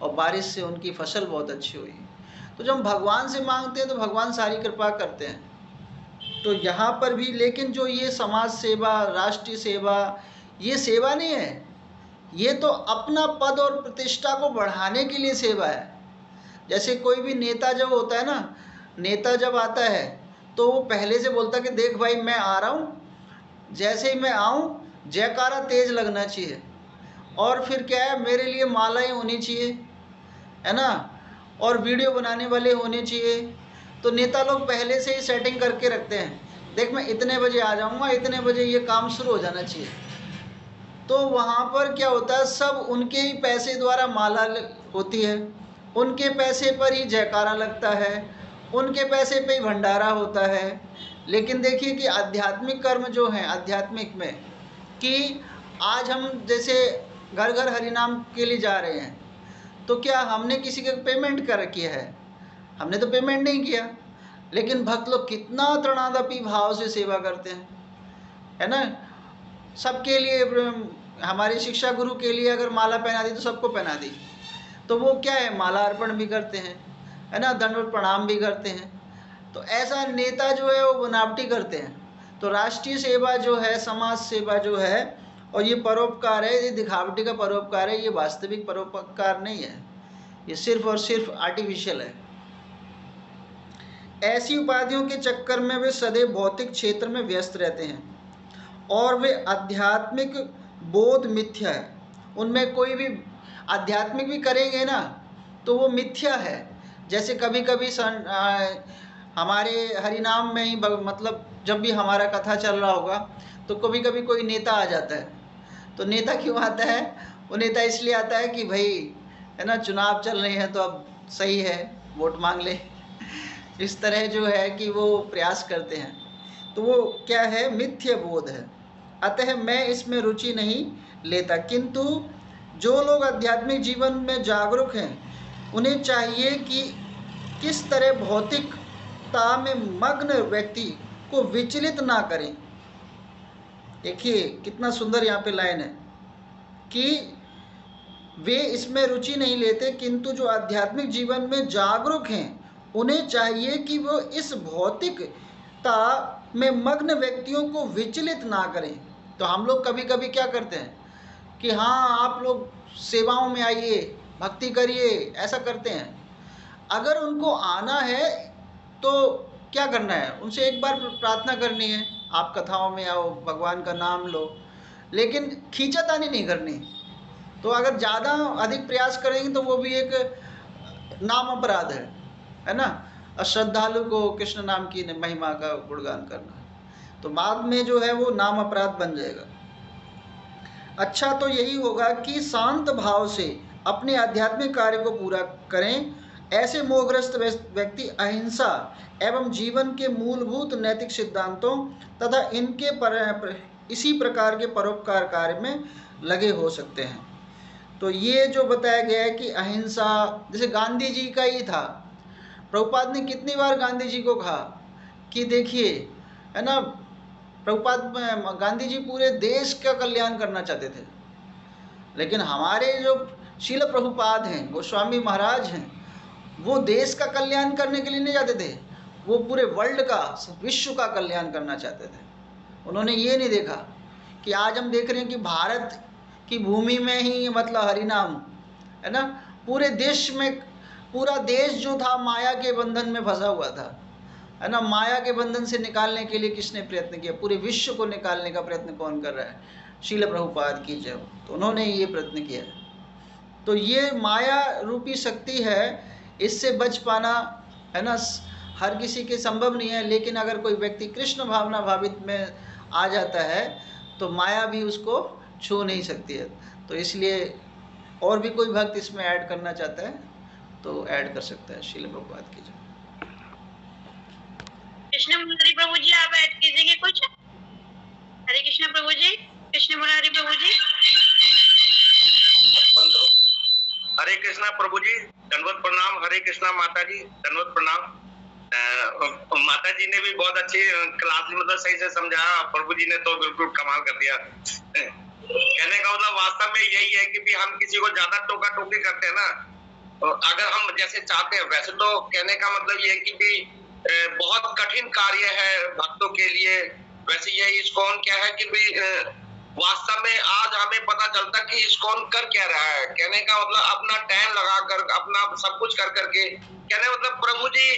और बारिश से उनकी फसल बहुत अच्छी हुई। तो जब हम भगवान से मांगते हैं तो भगवान सारी कृपा करते हैं। तो यहाँ पर भी लेकिन जो ये समाज सेवा, राष्ट्रीय सेवा, ये सेवा नहीं है, ये तो अपना पद और प्रतिष्ठा को बढ़ाने के लिए सेवा है। जैसे कोई भी नेता जब होता है ना, नेता जब आता है तो वो पहले से बोलता कि देख भाई मैं आ रहा हूँ, जैसे ही मैं आऊँ जयकारा तेज लगना चाहिए और फिर क्या है मेरे लिए मालाएं होनी चाहिए, है ना, और वीडियो बनाने वाले होने चाहिए। तो नेता लोग पहले से ही सेटिंग करके रखते हैं, देख मैं इतने बजे आ जाऊँगा, इतने बजे ये काम शुरू हो जाना चाहिए। तो वहाँ पर क्या होता है, सब उनके ही पैसे द्वारा माला होती है, उनके पैसे पर ही जयकारा लगता है, उनके पैसे पे ही भंडारा होता है। लेकिन देखिए कि आध्यात्मिक कर्म जो हैं, आध्यात्मिक में कि आज हम जैसे घर घर हरिनाम के लिए जा रहे हैं, तो क्या हमने किसी का पेमेंट कर किया है? हमने तो पेमेंट नहीं किया, लेकिन भक्त लोग कितना तृणादपि भाव से सेवा करते हैं, है ना। सबके लिए, हमारे शिक्षा गुरु के लिए अगर माला पहना दी तो सबको पहना दी, तो वो क्या है माला अर्पण भी करते हैं, है ना, दंडवत प्रणाम भी करते हैं। तो ऐसा नेता जो है वो बनावटी करते हैं। तो राष्ट्रीय सेवा जो है, समाज सेवा जो है, और ये परोपकार है, ये दिखावटी का परोपकार है, ये वास्तविक परोपकार नहीं है, ये सिर्फ और सिर्फ आर्टिफिशियल है। ऐसी उपाधियों के चक्कर में वे सदैव भौतिक क्षेत्र में व्यस्त रहते हैं और वे आध्यात्मिक बोध मिथ्या है। उनमें कोई भी आध्यात्मिक भी करेंगे ना तो वो मिथ्या है। जैसे कभी कभी हमारे हरिनाम में ही मतलब जब भी हमारा कथा चल रहा होगा तो कभी कभी कोई नेता आ जाता है। तो नेता क्यों आता है? वो नेता इसलिए आता है कि भाई है ना चुनाव चल रहे हैं तो अब सही है वोट मांग ले, इस तरह जो है कि वो प्रयास करते हैं। तो वो क्या है, मिथ्य बोध है। अतः मैं इसमें रुचि नहीं लेता। किंतु जो लोग आध्यात्मिक जीवन में जागरूक हैं उन्हें चाहिए कि किस तरह भौतिकता में मग्न व्यक्ति को विचलित ना करें। देखिए कितना सुंदर यहाँ पे लाइन है कि वे इसमें रुचि नहीं लेते, किंतु जो आध्यात्मिक जीवन में जागरूक हैं उन्हें चाहिए कि वो इस भौतिकता में मग्न व्यक्तियों को विचलित ना करें। तो हम लोग कभी कभी क्या करते हैं कि हाँ आप लोग सेवाओं में आइए, भक्ति करिए, ऐसा करते हैं। अगर उनको आना है तो क्या करना है, उनसे एक बार प्रार्थना करनी है, आप कथाओं में आओ, भगवान का नाम लो, लेकिन खींचातानी नहीं करनी। तो अगर ज़्यादा अधिक प्रयास करेंगे तो वो भी एक नाम अपराध है ना। अश्रद्धालु को कृष्ण नाम की महिमा का गुणगान करना, तो बाद में जो है वो नाम अपराध बन जाएगा। अच्छा तो यही होगा कि शांत भाव से अपने आध्यात्मिक कार्य को पूरा करें। ऐसे मोहग्रस्त व्यक्ति अहिंसा एवं जीवन के मूलभूत नैतिक सिद्धांतों तथा इनके इसी प्रकार के परोपकार कार्य में लगे हो सकते हैं। तो ये जो बताया गया है कि अहिंसा, जैसे गांधी जी का ही था, प्रभुपाद ने कितनी बार गांधी जी को कहा कि देखिए है ना, प्रभुपाद गांधी जी पूरे देश का कल्याण करना चाहते थे, लेकिन हमारे जो शील प्रभुपाद हैं, गोस्वामी महाराज हैं, वो देश का कल्याण करने के लिए नहीं चाहते थे, वो पूरे वर्ल्ड का, विश्व का कल्याण करना चाहते थे। उन्होंने ये नहीं देखा कि आज हम देख रहे हैं कि भारत की भूमि में ही मतलब हरिनाम है ना, पूरे देश में, पूरा देश जो था माया के बंधन में फंसा हुआ था, है ना। माया के बंधन से निकालने के लिए किसने प्रयत्न किया? पूरे विश्व को निकालने का प्रयत्न कौन कर रहा है? शील प्रभुपाद की जय। तो उन्होंने ये प्रयत्न किया। तो ये माया रूपी शक्ति है, इससे बच पाना है ना हर किसी के संभव नहीं है। लेकिन अगर कोई व्यक्ति कृष्ण भावना भावित में आ जाता है तो माया भी उसको छू नहीं सकती है। तो इसलिए और भी कोई भक्त इसमें ऐड करना चाहता है तो ऐड कर सकता है। शील प्रभुपाद की जय। कृष्ण मुरारी प्रभु जी, आप ऐड कीजिएगा कुछ। हरे कृष्ण प्रभु जी, कृष्ण मुरारी प्रभु जी। हरे कृष्णा प्रभु जी, दंडवत प्रणाम। हरे कृष्णा माता जी, दंडवत प्रणाम। माता जी ने भी बहुत अच्छी क्लास मतलब सही से समझाया, प्रभु जी ने तो बिल्कुल कमाल कर दिया। कहने का मतलब वास्तव में यही है कि भी हम किसी को ज्यादा टोका टोकी करते हैं ना, तो अगर हम जैसे चाहते हैं वैसे, तो कहने का मतलब ये है कि भी बहुत कठिन कार्य है भक्तों के लिए। वैसे ये इस्कॉन क्या है कि भी वास्तव में आज हमें पता चलता कि इस्कॉन कर क्या रहा है। कहने का मतलब अपना टाइम लगाकर, अपना सब कुछ कर करके, कहने मतलब प्रभु जी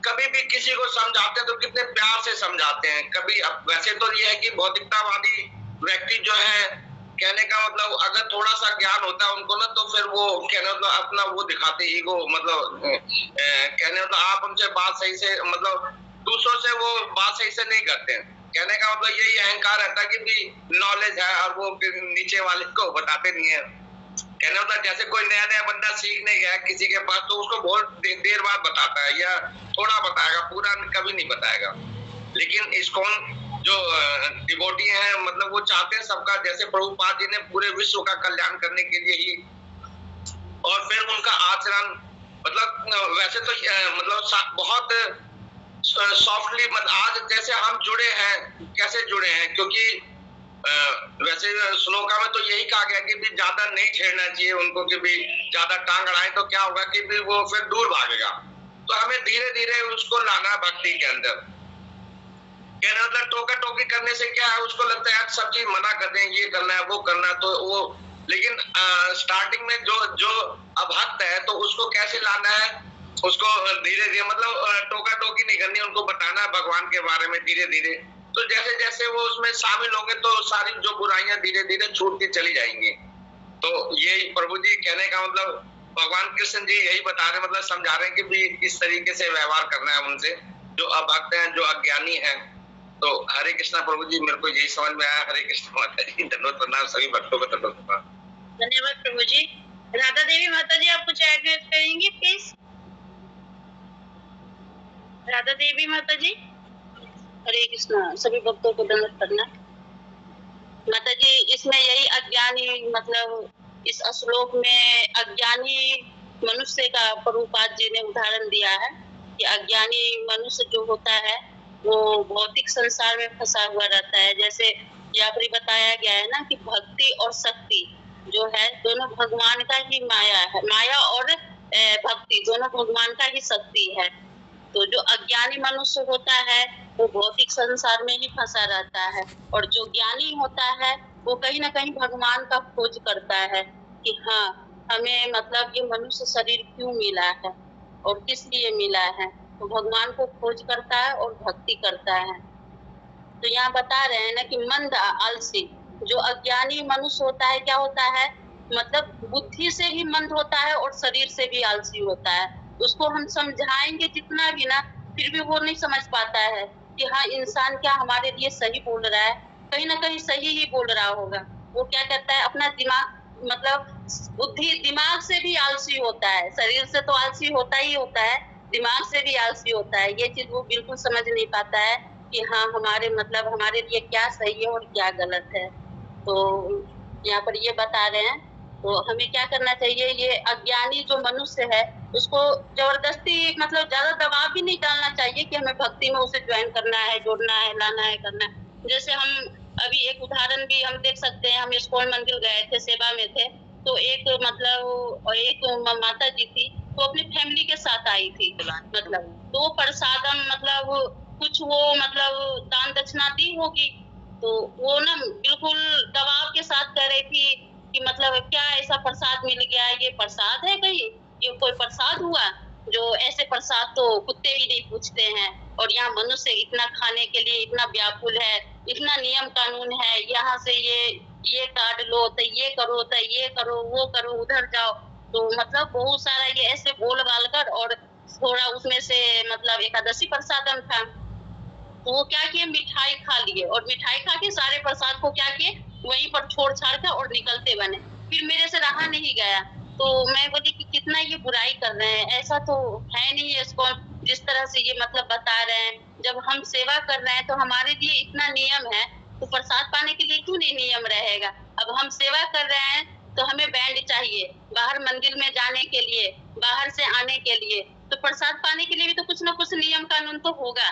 कभी भी किसी को समझाते हैं तो कितने प्यार से समझाते हैं। कभी वैसे तो ये है कि भौतिकतावादी व्यक्ति जो है, कहने का मतलब अगर थोड़ा सा ज्ञान होता है उनको ना, तो फिर वो कहने मतलब अपना वो दिखाते ईगो, मतलब कहने मतलब आप उनसे बात सही से मतलब दूसरों से वो बात सही से नहीं करते हैं। कहने का मतलब यही अहंकार रहता है कि भी नॉलेज है और वो नीचे वाले को बताते नहीं है। कहने मतलब जैसे कोई नया नया बंदा सीखने गया किसी के पास, तो उसको बहुत देर बाद बताता है या थोड़ा बताएगा, पूरा कभी नहीं बताएगा। लेकिन इस्कॉन जो डिवोटी हैं मतलब वो चाहते हैं सबका, जैसे प्रभुपाद जी ने पूरे विश्व का कल्याण करने के लिए ही, और फिर उनका आचरण मतलब वैसे तो मतलब बहुत सॉफ्टली, मतलब आज जैसे हम जुड़े हैं, कैसे जुड़े हैं, क्योंकि वैसे श्लोका में तो यही कहा गया कि भी ज्यादा नहीं छेड़ना चाहिए उनको, कि भी ज्यादा टांग अड़ाए तो क्या होगा कि भी वो फिर दूर भागेगा। तो हमें धीरे धीरे उसको लाना भक्ति के अंदर। कहना मतलब टोका टोकी करने से क्या है, उसको लगता है सब चीज मना कर दें, ये करना है वो करना, तो वो लेकिन स्टार्टिंग में जो अभक्त है तो उसको कैसे लाना है, उसको धीरे धीरे मतलब टोका टोकी नहीं करनी, उनको बताना है भगवान के बारे में धीरे धीरे। तो जैसे जैसे वो उसमें शामिल होंगे तो सारी जो बुराइयां धीरे धीरे छूटती चली जाएंगी। तो यही प्रभु जी कहने का मतलब भगवान कृष्ण जी यही बता रहे, मतलब समझा रहे हैं कि भी इस तरीके से व्यवहार करना है उनसे जो अभक्त हैं, जो अज्ञानी हैं। तो हरे कृष्णा प्रभु जी, मेरे को यही समझ में आया। हरे कृष्ण माता जी, धन्यवाद प्रणाम सभी भक्तों को, धन्यवाद। धन्यवाद प्रभु जी। राधा देवी माता जी, आप कुछ ऐड करेंगी प्लीज। राधा देवी माता जी। हरे कृष्णा, सभी भक्तों को धन्यवाद करना। माता जी, इसमें यही अज्ञानी मतलब इस श्लोक में अज्ञानी मनुष्य का प्रभुपाद जी ने उदाहरण दिया है कि अज्ञानी मनुष्य जो होता है वो भौतिक संसार में फंसा हुआ रहता है। जैसे यहाँ पर बताया गया है ना कि भक्ति और शक्ति जो है दोनों भगवान का ही माया है, माया और भक्ति दोनों भगवान का ही शक्ति है। तो जो अज्ञानी मनुष्य होता है वो भौतिक संसार में ही फंसा रहता है, और जो ज्ञानी होता है वो कहीं ना कहीं भगवान का खोज करता है कि हाँ हमें मतलब ये मनुष्य शरीर क्यों मिला है और किस लिए मिला है। तो भगवान को खोज करता है और भक्ति करता है। तो यहाँ बता रहे हैं ना कि मंद आलसी जो अज्ञानी मनुष्य होता है, क्या होता है मतलब बुद्धि से भी मंद होता है और शरीर से भी आलसी होता है। उसको हम समझाएंगे जितना भी ना, फिर भी वो नहीं समझ पाता है कि हाँ इंसान क्या हमारे लिए सही बोल रहा है, कहीं ना कहीं सही ही बोल रहा होगा। वो क्या करता है, अपना दिमाग मतलब बुद्धि दिमाग से भी आलसी होता है, शरीर से तो आलसी होता ही होता है, दिमाग से भी आलसी होता है। ये चीज वो बिल्कुल समझ नहीं पाता है कि हाँ हमारे मतलब हमारे लिए क्या सही है और क्या गलत है। तो यहाँ पर ये बता रहे हैं। तो हमें क्या करना चाहिए, ये अज्ञानी जो मनुष्य है उसको जबरदस्ती मतलब ज्यादा दबाव भी नहीं डालना चाहिए कि हमें भक्ति में उसे ज्वाइन करना है, जोड़ना है, लाना है, करना है। जैसे हम अभी एक उदाहरण भी हम देख सकते हैं, हम इस्कॉन मंदिर गए थे, सेवा में थे, तो एक मतलब एक माता जी थी, वो अपनी फैमिली के साथ आई थी, मतलब तो प्रसादम मतलब कुछ वो मतलब दान दक्षिणा दी होगी, तो वो ना बिल्कुल दबाव के साथ कह रही थी कि मतलब क्या ऐसा प्रसाद मिल गया, ये प्रसाद है कहीं, ये कोई प्रसाद हुआ, जो ऐसे प्रसाद तो कुत्ते भी नहीं पूछते हैं। और यहाँ मनुष्य इतना खाने के लिए इतना व्याकुल है, इतना नियम कानून है, यहाँ से ये काट लो, तो ये करो, तो ये करो, वो करो, उधर जाओ। तो मतलब बहुत सारा ये ऐसे बोल बाल कर, और थोड़ा उसमें से मतलब एकादशी प्रसादम था, तो वो क्या किए, मिठाई खा लिए, और मिठाई खा के सारे प्रसाद को क्या किए वहीं पर छोड़ छाड़ कर और निकलते बने। फिर मेरे से रहा नहीं गया, तो मैं बोली कि कितना ये बुराई कर रहे हैं, ऐसा तो है नहीं है। इसको जिस तरह से ये मतलब बता रहे हैं, जब हम सेवा कर रहे हैं तो हमारे लिए इतना नियम है, तो प्रसाद पाने के लिए क्यों नहीं नियम रहेगा? अब हम सेवा कर रहे हैं तो हमें बैंड चाहिए, बाहर मंदिर में जाने के लिए, बाहर से आने के लिए, तो प्रसाद पाने के लिए भी तो कुछ ना कुछ नियम कानून तो होगा।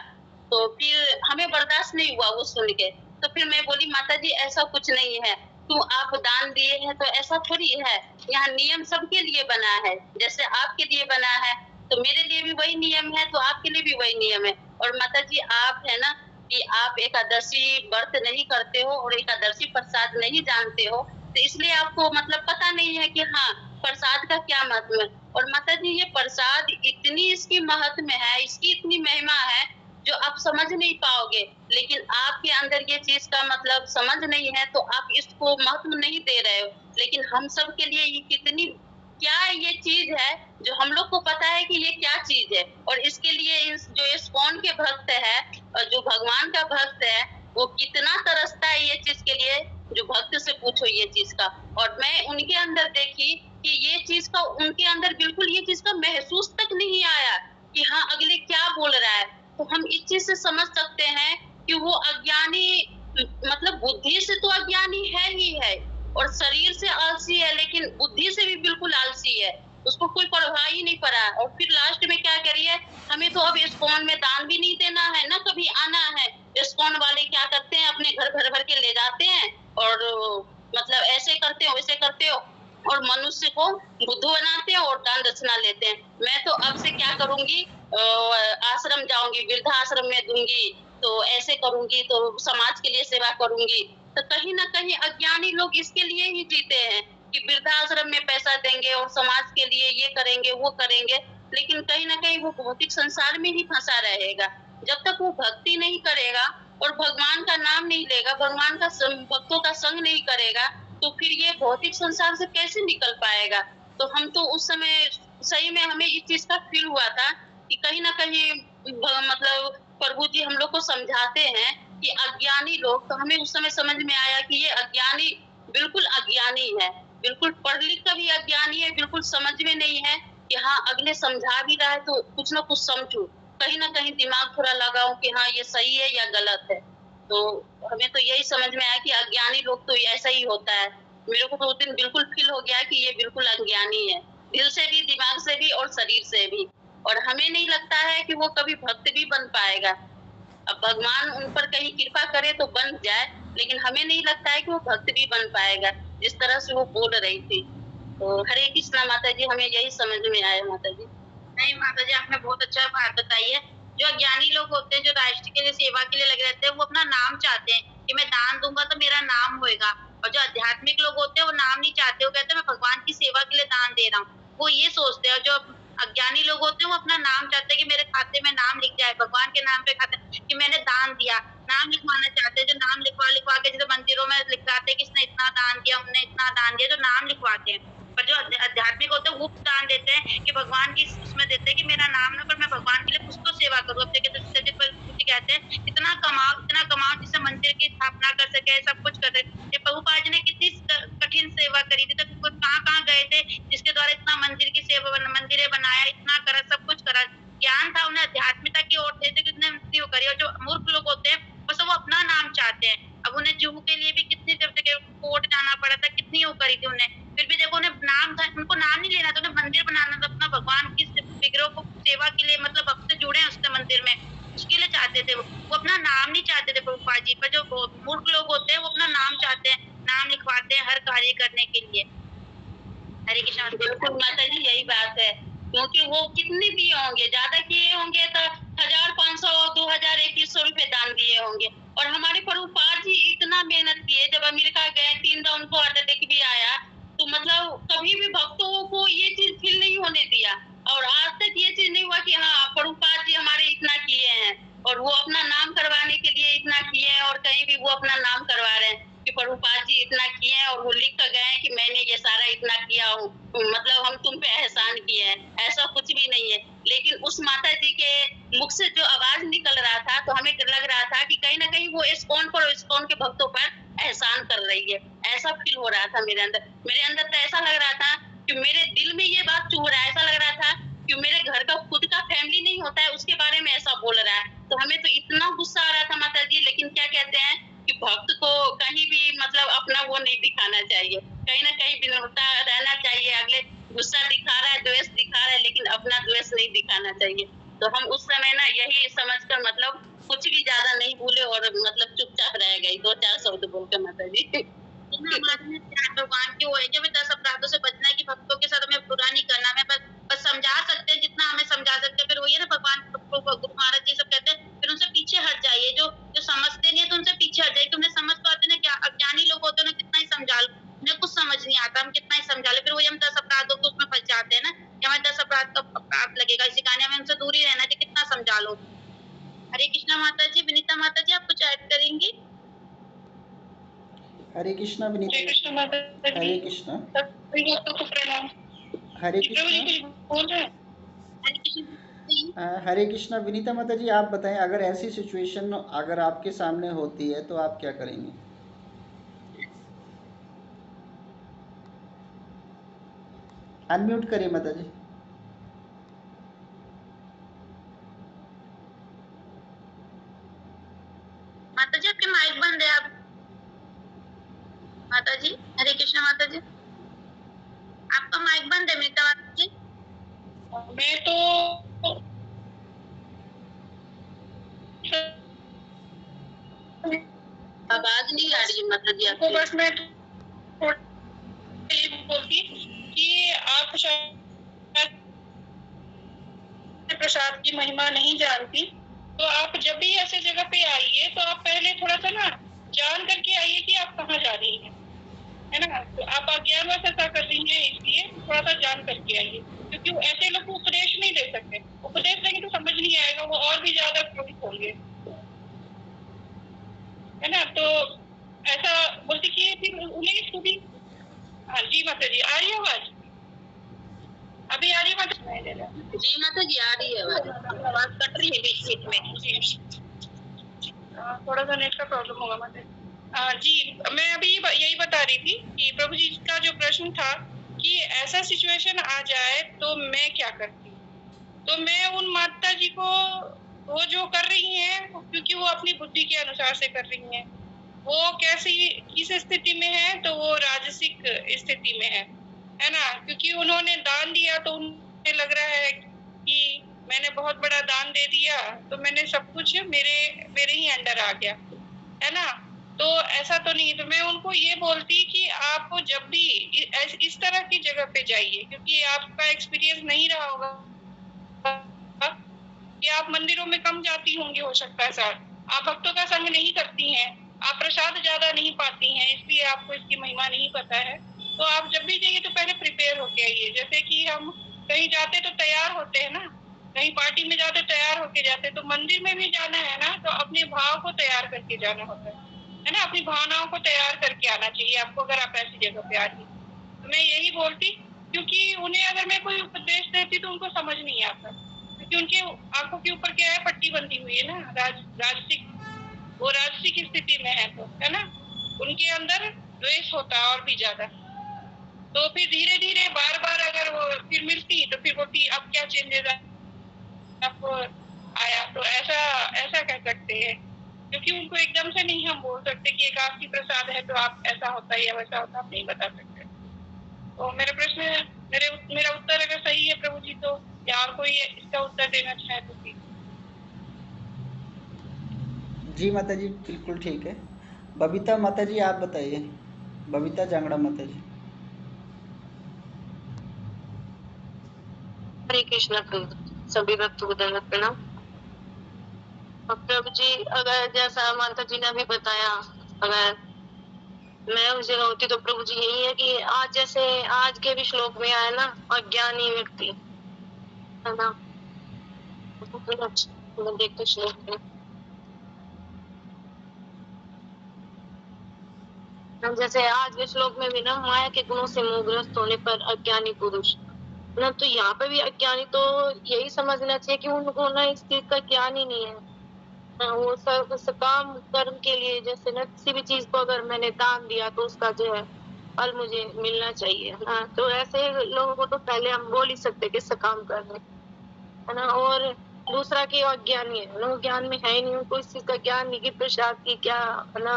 तो फिर हमें बर्दाश्त नहीं हुआ वो सुन के, तो फिर मैं बोली माता जी ऐसा कुछ नहीं है, तो आप दान दिए हैं तो ऐसा थोड़ी है, यहाँ नियम सबके लिए बना है, जैसे आपके लिए बना है तो मेरे लिए भी वही नियम है, तो आपके लिए भी वही नियम है। और माता जी आप है ना कि आप एकादशी व्रत नहीं करते हो और एकादशी प्रसाद नहीं जानते हो, तो इसलिए आपको मतलब पता नहीं है कि हाँ प्रसाद का क्या महत्व है। और माता जी ये प्रसाद इतनी इसकी महत्व है, इसकी इतनी महिमा है जो आप समझ नहीं पाओगे, लेकिन आपके अंदर ये चीज का मतलब समझ नहीं है तो आप इसको महत्व नहीं दे रहे हो। लेकिन हम सब के लिए ये कितनी क्या ये चीज है जो हम लोग को पता है कि ये क्या चीज है, और इसके लिए जो इस्कॉन के भक्त है और जो भगवान का भक्त है वो कितना तरसता है ये चीज के लिए, जो भक्त से पूछो ये चीज का। और मैं उनके अंदर देखी कि ये चीज का उनके अंदर बिल्कुल ये चीज का महसूस तक नहीं आया कि हाँ अगले क्या बोल रहा है। तो हम इस चीज से समझ सकते हैं कि वो अज्ञानी मतलब बुद्धि से तो अज्ञानी है ही है और शरीर से आलसी है, लेकिन बुद्धि से भी बिल्कुल आलसी है, उसको कोई परवाह ही नहीं पड़ा। और फिर लास्ट में क्या करिए, हमें तो अब इस्कॉन में दान भी नहीं देना है ना कभी आना है। इस्कॉन वाले क्या करते हैं अपने घर भर भर के ले जाते हैं और मतलब ऐसे करते हो वैसे करते हो और मनुष्य को बुद्धू बनाते हैं और दान दक्षिणा लेते हैं। मैं तो अब से क्या करूंगी, आश्रम जाऊंगी, वृद्धाश्रम में दूंगी, तो ऐसे करूंगी, तो समाज के लिए सेवा करूंगी। तो कहीं ना कहीं अज्ञानी लोग इसके लिए ही जीते हैं कि वृद्धाश्रम में पैसा देंगे और समाज के लिए ये करेंगे वो करेंगे, लेकिन कहीं ना कहीं वो भौतिक संसार में ही फंसा रहेगा। जब तक वो भक्ति नहीं करेगा और भगवान का नाम नहीं लेगा, भगवान का भक्तों का संग नहीं करेगा, तो फिर ये भौतिक संसार से कैसे निकल पाएगा। तो हम तो उस समय सही में हमें इस चीज का फील हुआ था कि कहीं ना कहीं मतलब प्रभु जी हम लोग को समझाते हैं कि अज्ञानी लोग, तो हमें उस समय समझ में आया कि ये अज्ञानी बिल्कुल अज्ञानी है, बिल्कुल पढ़ लिख कर भी अज्ञानी है, बिल्कुल समझ में नहीं है कि हाँ अगले समझा भी रहा है तो कुछ ना कुछ समझू, कहीं ना कहीं दिमाग थोड़ा लगाओ कि हाँ ये सही है या गलत है। तो हमें तो यही समझ में आया कि अज्ञानी लोग तो ऐसा ही होता है। मेरे को तो उस दिन बिल्कुल फील हो गया कि ये बिल्कुल अज्ञानी है, दिल से भी, दिमाग से भी और शरीर से भी। और हमें नहीं लगता है कि वो कभी भक्त भी बन पाएगा। अब भगवान उन पर कहीं कृपा करे तो बन जाए, लेकिन हमें नहीं लगता है कि वो भक्त भी बन पाएगा जिस तरह से वो बोल रही थी। तो हरे कृष्णा माता जी, हमें यही समझ में आया माता जी। नहीं माता जी, आपने बहुत अच्छा बात बताई है। जो अज्ञानी लोग होते हैं, जो राष्ट्र के लिए सेवा के लिए लगे रहते हैं, वो अपना नाम चाहते हैं कि मैं दान दूंगा तो मेरा नाम होएगा। और जो आध्यात्मिक लोग होते हैं वो नाम नहीं चाहते, वो कहते हैं मैं भगवान की सेवा के लिए दान दे रहा हूँ, वो ये सोचते हैं। जो अज्ञानी लोग होते हैं वो अपना नाम चाहते हैं कि मेरे खाते में नाम लिख जाए, भगवान के नाम पे खाते कि मैंने दान दिया, नाम लिखवाना चाहते हैं। जो नाम लिखवा के जैसे मंदिरों में लिखवाते हैं कि इसने इतना दान दिया, उन्होंने इतना दान दिया, जो नाम लिखवाते हैं। पर जो आध्यात्मिक होते हैं वो दान देते हैं कि भगवान की उसमें देते हैं कि मेरा नाम ना, पर मैं भगवान के लिए कुछ तो सेवा करूँ। अब कहते हैं इतना कमाओ जिससे मंदिर की स्थापना कर सके, सब कुछ कर सके। प्रभुपाद जी ने कितनी कठिन सेवा करी थी, तो कहाँ गए थे जिसके द्वारा इतना मंदिर की सेवा, मंदिरें बनाया, इतना करा, सब कुछ करा। ज्ञान था, उन्हें आध्यात्मिकता की ओर थे, तो कितने वो करी। और जो मूर्ख लोग होते हैं बस वो अपना नाम चाहते हैं। अब उन्हें जूहू के लिए भी कितनी कोर्ट जाना पड़ा था, कितनी वो करी थी उन्हें, फिर भी देखो उन्हें नाम था, उनको नाम नहीं लेना था, उन्हें मंदिर बनाना था, अपना भगवान की विग्रह को सेवा के लिए, मतलब भक्त जुड़े हैं उसके मंदिर में, उसके लिए चाहते थे। वो अपना नाम नहीं चाहते थे प्रभुपाद जी। पर जो मूर्ख लोग होते हैं वो अपना नाम चाहते हैं, नाम लिखवाते हैं हर कार्य करने के लिए। हरे कृष्ण। बिल्कुल माता जी, यही बात है, क्योंकि वो कितने दिए होंगे, ज्यादा किए होंगे तो 1500 2000 2100 रुपए दान दिए होंगे। और हमारे प्रभुपाद जी इतना मेहनत किए, जब अमेरिका गए 3 बार उनको हार्ट अटैक भी आया, तो मतलब कभी भी भक्तों को ये चीज फील नहीं होने दिया। और आज तक ये चीज नहीं हुआ कि हाँ प्रभुपाद जी हमारे इतना किए हैं और वो अपना नाम करवाने के लिए इतना किए हैं, और कहीं भी वो अपना नाम करवा रहे हैं कि प्रभुपाद जी इतना किए हैं, और वो लिख कर गए हैं कि मैंने ये सारा इतना किया हूँ, मतलब हम तुम पे एहसान किए हैं। ऐसा कुछ भी नहीं है। लेकिन उस माता जी के मुख से जो आवाज निकल रहा था, तो हमें लग रहा था कि कहीं ना कहीं वो इस्कॉन पर, इस्कॉन के भक्तों पर एहसान कर रही है। ऐसा फील हो रहा था मेरे अंदर तो ऐसा लग रहा था कि मेरे दिल में ये बात चुभ रहा है। ऐसा लग रहा था कि मेरे घर का खुद का फैमिली नहीं होता है, उसके बारे में ऐसा बोल रहा है। तो हमें तो इतना गुस्सा आ रहा था माता जी, लेकिन क्या कहते हैं कि भक्त को कहीं भी मतलब अपना वो नहीं दिखाना चाहिए, कहीं ना कहीं विनम्रता रहना चाहिए। अगले गुस्सा दिखा रहा है, द्वेष दिखा रहा है, लेकिन अपना द्वेष नहीं दिखाना चाहिए। तो हम उस समय ना यही समझकर मतलब कुछ भी ज्यादा नहीं बोले और मतलब चुपचाप रह गई, 2-4 शब्द बोलकर माता जी। हमारे में भगवान की वो है कि हमें 10 अपराधों से बचना है, कि भक्तों के साथ हमें बुरा नहीं करना, हमें बस समझा सकते हैं जितना हमें समझा सकते हैं। फिर वही है ना, भगवान गुरु महाराज जी सब कहते हैं, फिर उनसे पीछे हट जाइए। जो जो समझते नहीं है तो उनसे पीछे हट जाइए। तुमने समझ तो आते ना, क्या अज्ञानी लोग होते हैं ना, कितना ही समझा लो, उन्हें कुछ समझ नहीं आता, हम कितना ही समझा ले, फिर वही हम 10 अपराधों को उसमें फंस जाते हैं ना, कि हमें 10 अपराध का अपराध लगेगा, इसी कारण हमें उनसे दूर ही रहना चाहिए, कितना समझा लो। हरे कृष्णा माता जी। विनीता माता जी, आप कुछ ऐड करेंगी? हरे कृष्णा विनीता। हरे कृष्ण माता जी। हरे कृष्णा। सभी भक्तों को प्रणाम। हरे प्रभु जी कृष्णा। कुछ बोल रहे हैं? हरे कृष्ण। हरे कृष्णा विनीता माता जी, आप बताएं, अगर ऐसी सिचुएशन अगर आपके सामने होती है तो आप क्या करेंगे? अनम्यूट करिए माता जी। माता जी आपके माइक बंद है। आप माता जी, हरे कृष्ण माता जी, आपका माइक बंद है मीता माता जी। मैं तो आवाज नहीं आ रही है माता जी आपको। बस मैं बोलती कि आप शायद प्रसाद की महिमा नहीं जानती, तो आप जब भी ऐसे जगह पे आइए तो आप पहले थोड़ा सा ना जान करके आइए कि आप कहाँ जा रही हैं, है ना। तो आप अज्ञानवश ऐसा कर रही हैं, इसलिए थोड़ा सा जान करके आइए, क्योंकि ऐसे लोग उपदेश नहीं दे सकते। उपदेश देंगे तो समझ नहीं आएगा, वो और भी ज्यादा क्रोधित होंगे, है ना। तो ऐसा बोलती कि फिर उन्हें स्तुति। हाँ जी माता जी, आ रही है आवाज? अभी आ रही है माता जी? माता जी आ रही है आवाज कट रही है बीच बीच में। थोड़ा सा नेट का प्रॉब्लम होगा माता जी। मैं अभी यही बता रही थी कि प्रभु जी का जो प्रश्न था कि ऐसा सिचुएशन आ जाए तो मैं क्या करती, तो मैं उन माता जी को, वो जो कर रही हैं क्योंकि वो अपनी बुद्धि के अनुसार से कर रही हैं, वो कैसी किस स्थिति में है, तो वो राजसिक स्थिति में है ना। क्योंकि उन्होंने दान दिया तो उन्हें लग रहा है कि मैंने बहुत बड़ा दान दे दिया, तो मैंने सब कुछ मेरे ही अंडर आ गया, है ना। तो ऐसा तो नहीं। तो मैं उनको ये बोलती कि आप जब भी इस तरह की जगह पे जाइए, क्योंकि आपका एक्सपीरियंस नहीं रहा होगा कि आप मंदिरों में कम जाती होंगी, हो सकता है सर, आप भक्तों का संग नहीं करती हैं, आप प्रसाद ज्यादा नहीं पाती हैं, इसलिए आपको इसकी महिमा नहीं पता है। तो आप जब भी जाइए तो पहले प्रिपेयर होके आइए। जैसे कि हम कहीं जाते तो तैयार होते हैं ना, कहीं पार्टी में जाते तैयार होके जाते, तो मंदिर में भी जाना है ना, तो अपने भाव को तैयार करके जाना होता है ना, अपनी भावनाओं को तैयार करके आना चाहिए आपको, अगर आप ऐसी जगह पे आ रही। तो मैं यही बोलती, क्योंकि उन्हें अगर मैं कोई उपदेश देती तो उनको समझ नहीं आता, क्योंकि उनके आंखों के ऊपर क्या है, पट्टी बंधी हुई है ना, राजसिक, वो राजसिक स्थिति में है, तो है ना, उनके अंदर द्वेष होता है और भी ज्यादा। तो फिर धीरे धीरे बार बार अगर वो फिर मिलती तो फिर बोलती अब क्या चेंजेस आपको आया, तो ऐसा कह सकते हैं। क्योंकि उनको एकदम से नहीं हम बोल सकते कि एकादशी प्रसाद है तो आप ऐसा होता है या वैसा होता, आप नहीं बता सकते। तो मेरा उत्तर अगर सही है प्रभु जी, तो या और कोई इसका उत्तर देना चाहे तो प्लीज। जी माता जी, बिल्कुल ठीक है। बबीता माता जी आप बताइए, बबीता जांगड़ा माता जी। हरे कृष्णा सभी भक्तों को दंडवत प्रणाम। प्रभु जी, अगर जैसा माता जी ने अभी बताया, अगर मैं उस जगह होती तो प्रभु जी यही है कि आज जैसे आज के भी श्लोक में आया ना, अज्ञानी व्यक्ति, है ना, देखते श्लोक में जैसे आज के श्लोक में भी ना, माया के गुणों से मोहग्रस्त होने पर अज्ञानी पुरुष ना, तो यहाँ पे भी अज्ञानी तो यही समझना चाहिए कि उनको ना इस चीज का ज्ञान ही नहीं है। वो सकाम कर्म के लिए, जैसे ना किसी भी चीज को अगर मैंने दान दिया तो उसका जो है फल मुझे मिलना चाहिए। हाँ, तो ऐसे लोगों को तो पहले हम बोल ही सकते कि सकाम कर्म, है ना। और दूसरा कि अज्ञानी है ना, वो ज्ञान में है ही नहीं, उनको इस चीज का ज्ञान नहीं कि प्रसाद की क्या है ना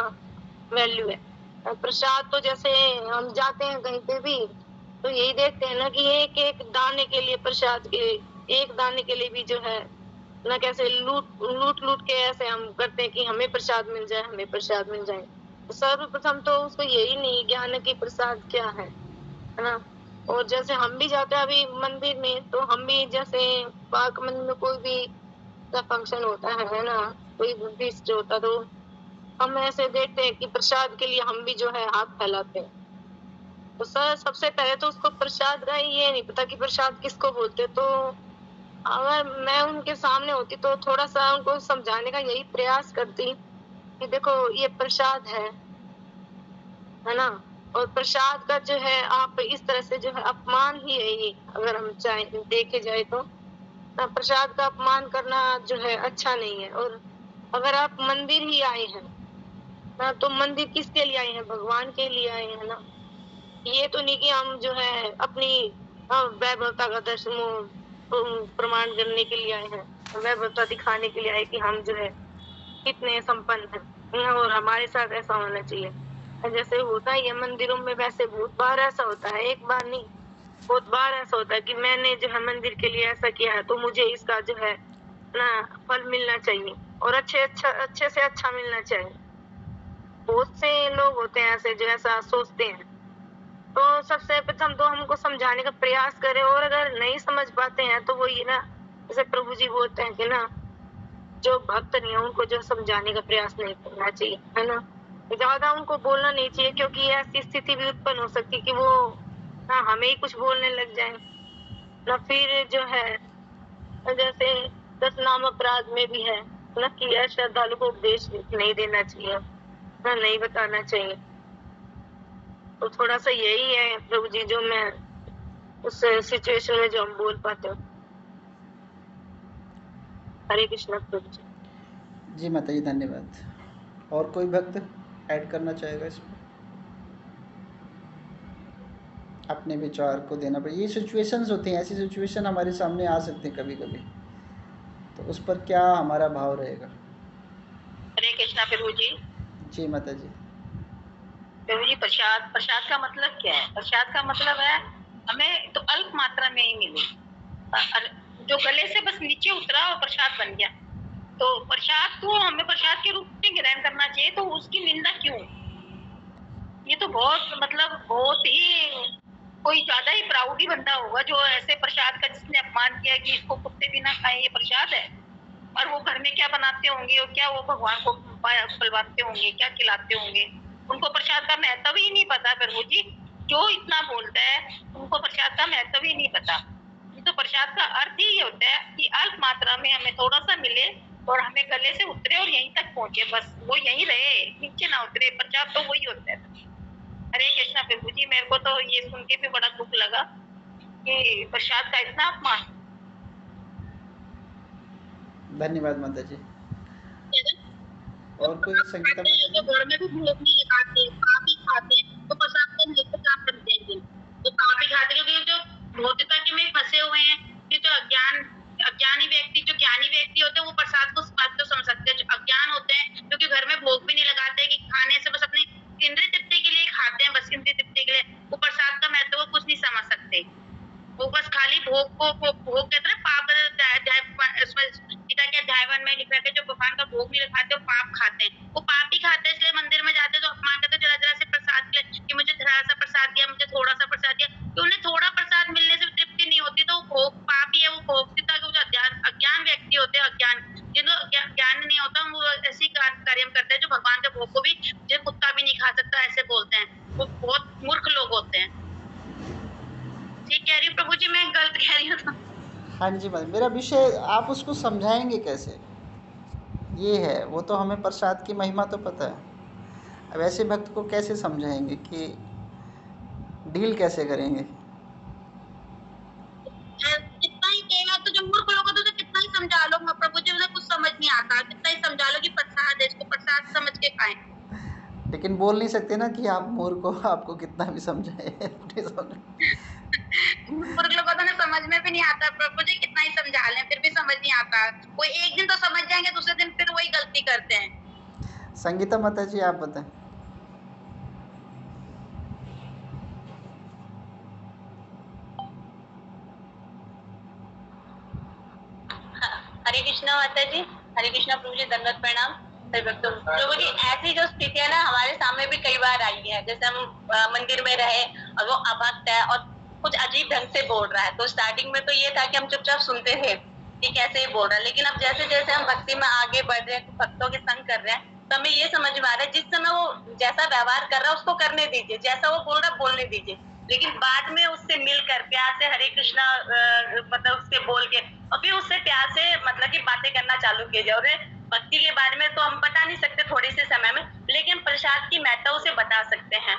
वैल्यू है। और प्रसाद तो जैसे हम जाते हैं कहीं पे भी तो यही देखते हैं ना कि एक एक दाने के लिए प्रसाद के एक दाने के लिए भी जो है ना कैसे लूट लूट लूट के ऐसे हम करते हैं कि हमें प्रसाद मिल जाए, हमें प्रसाद मिल जाए। तो सर्वप्रथम तो उसको यही नहीं ज्ञान है कि प्रसाद क्या है ना। और जैसे हम भी जाते हैं अभी मंदिर में तो हम भी जैसे पाक मंदिर में कोई भी का फंक्शन होता है ना, कोई बुद्धिस्ट होता तो हम ऐसे देखते हैं कि प्रसाद के लिए हम भी जो है हाथ फैलाते हैं। तो सर सबसे पहले तो उसको प्रसाद का ये नहीं पता कि प्रसाद किसको बोलते। तो अगर मैं उनके सामने होती तो थोड़ा सा उनको समझाने का यही प्रयास करती कि देखो ये प्रसाद है ना। और प्रसाद का जो है आप इस तरह से जो है अपमान ही है ये, अगर हम चाहे देखे जाए तो प्रसाद का अपमान करना जो है अच्छा नहीं है। और अगर आप मंदिर ही आए हैं ना तो मंदिर किसके लिए आए हैं, भगवान के लिए आए हैं ना। ये तो नहीं कि हम जो है अपनी वैभवता का दर्शन प्रमाण करने के लिए आए हैं, वैभवता दिखाने के लिए आए कि हम जो है कितने संपन्न हैं और हमारे साथ ऐसा होना चाहिए। जैसे होता है ये मंदिरों में, वैसे बहुत बार ऐसा होता है, एक बार नहीं बहुत बार ऐसा होता है कि मैंने जो है मंदिर के लिए ऐसा किया है तो मुझे इसका जो है ना फल मिलना चाहिए और अच्छे से अच्छा मिलना चाहिए। बहुत से लोग होते हैं ऐसे जो ऐसा सोचते हैं। तो सबसे प्रथम तो हमको समझाने का प्रयास करें और अगर नहीं समझ पाते हैं तो वो ये ना जैसे प्रभु जी बोलते हैं कि ना जो भक्त नहीं है उनको जो समझाने का प्रयास नहीं करना चाहिए, है ना। ज्यादा उनको बोलना नहीं चाहिए क्योंकि ऐसी स्थिति भी उत्पन्न हो सकती है कि वो ना हमें ही कुछ बोलने लग जाए ना। फिर जो है जैसे 10 नाम अपराध में भी है ना कि श्रद्धालु को उपदेश नहीं देना चाहिए ना, नहीं बताना चाहिए। तो थोड़ा सा यही है प्रभु जी जो मैं उस सिचुएशन में जो हम बोल पाते हो। हरे कृष्ण प्रभु जी। जी माता जी धन्यवाद। और कोई भक्त ऐड करना चाहेगा इसमें? अपने विचार को देना पड़े। ये सिचुएशंस होती हैं, ऐसी सिचुएशन हमारे सामने आ सकते हैं कभी कभी, तो उस पर क्या हमारा भाव रहेगा? हरे कृष्णा प्रभु जी। जी माता जी। प्रभु जी प्रसाद का मतलब क्या है? प्रसाद का मतलब है हमें तो अल्प मात्रा में ही मिले, जो गले से बस नीचे उतरा और प्रसाद बन गया। तो प्रसाद को हमें प्रसाद के रूप में ग्रहण करना चाहिए, तो उसकी निंदा क्यों? ये तो बहुत ही कोई ज्यादा ही प्राउडी बंदा होगा जो ऐसे प्रसाद का जिसने अपमान किया कि इसको कुत्ते भी ना खाएं, ये प्रसाद है। और वो घर में क्या बनाते होंगे और क्या वो भगवान को खिलवाते होंगे, क्या खिलाते होंगे। उनको प्रसाद का महत्व ही नहीं पता प्रभु जी। जो इतना बोलता है उनको प्रसाद का महत्व ही नहीं पता। तो प्रसाद का अर्थ ही होता है कि अल्प मात्रा में हमें थोड़ा सा मिले और हमें गले से उतरे और यहीं तक पहुंचे, बस वो यहीं रहे, नीचे ना उतरे। प्रसाद तो वही होता है। हरे कृष्णा प्रभु जी। मेरे को तो ये सुन के भी बड़ा दुख लगा कि प्रसाद का इतना अपमान। धन्यवाद माता जी। और कोई संगीता माता जी? घर में भी भोग नहीं लगाते, पाप ही खाते हैं, तो प्रसाद का महत्व क्या करते हैं? तो पाप ही खाते क्योंकि जो भौतिकता के में फंसे हुए हैं, कि जो अज्ञानी व्यक्ति, जो ज्ञानी व्यक्ति होते हैं वो प्रसाद को बात तो समझ सकते हैं। जो अज्ञान होते हैं क्योंकि घर में भोग भी नहीं लगाते कि खाने से बस अपने इंद्रिय तृप्ति के लिए खाते हैं, बस इंद्रिय तृप्ति के लिए, वो प्रसाद का महत्व कुछ नहीं समझ सकते। वो बस खाली भोग कहते हैं पाप। गीता के अध्याय 1 में लिखा है जो भगवान का भोग नहीं खाते वो पाप खाते हैं। वो पाप ही खाते हैं, इसलिए मंदिर में जाते हैं तो अपमान करते जरा जरा से प्रसाद के लिए कि मुझे थोड़ा सा प्रसाद दिया, मुझे थोड़ा सा प्रसाद दिया। तो उन्हें थोड़ा प्रसाद मिलने से तृप्ति नहीं होती, तो वो भोग पाप ही है। वो भोक्ता जो अज्ञान व्यक्ति होते हैं, जिनको ज्ञान नहीं होता वो ऐसी कार्य करते हैं जो भगवान के भोग को भी जो कुत्ता भी नहीं खा सकता ऐसे बोलते हैं। वो बहुत मूर्ख लोग होते हैं। ठीक कह रही हूँ प्रभु जी, मैं गलत कह रही हूँ? हाँ जी माता, मेरा विषय आप उसको समझाएंगे कैसे, ये है। वो तो हमें प्रसाद की महिमा तो पता है, अब ऐसे भक्त को कैसे समझाएंगे कि डील कैसे करेंगे? कितना ही कहेगा तो जो मूर्ख लोग होते हैं कितना ही समझा लो प्रभु जी, उन्हें कुछ समझ नहीं आता। कितना ही समझा लो कि प्रसाद है, इसको प्रसाद समझ के खाएं। लेकिन बोल नहीं सकते ना कि आप मूर्ख हो, आपको कितना भी समझाए मूर्ख लोग होते हैं समझ में भी नहीं आता प्रभु जी, कितना ही समझा लें फिर भी समझ नहीं आता। कोई एक दिन तो समझ जाएंगे, दूसरे दिन फिर वही गलती करते हैं। संगीता माता जी आप बताएं। हरे कृष्णा माता जी, हरे कृष्णा प्रभु जी, दंडवत प्रणाम। प्रभु जी ऐसी जो स्थिति है ना हमारे सामने भी कई बार आई है, जैसे हम मंदिर में रहे और वो अभक्त है और कुछ अजीब ढंग से बोल रहा है, तो स्टार्टिंग में तो ये था कि हम चुपचाप सुनते थे कि कैसे बोल रहा है, लेकिन अब जैसे जैसे हम भक्ति में आगे बढ़ रहे हैं, भक्तों के संग कर रहे हैं, तो हमें ये समझ में आ रहा है जिस समय वो जैसा व्यवहार कर रहा है उसको करने दीजिए, जैसा वो बोल रहा है बोलने दीजिए, लेकिन बाद में उससे मिलकर प्यार से हरे कृष्णा मतलब उससे बोल के और फिर उससे प्यार से मतलब की बातें करना चालू कीजिए। और भक्ति के बारे में तो हम बता नहीं सकते थोड़े से समय में, लेकिन प्रसाद की महत्ता उसे बता सकते हैं,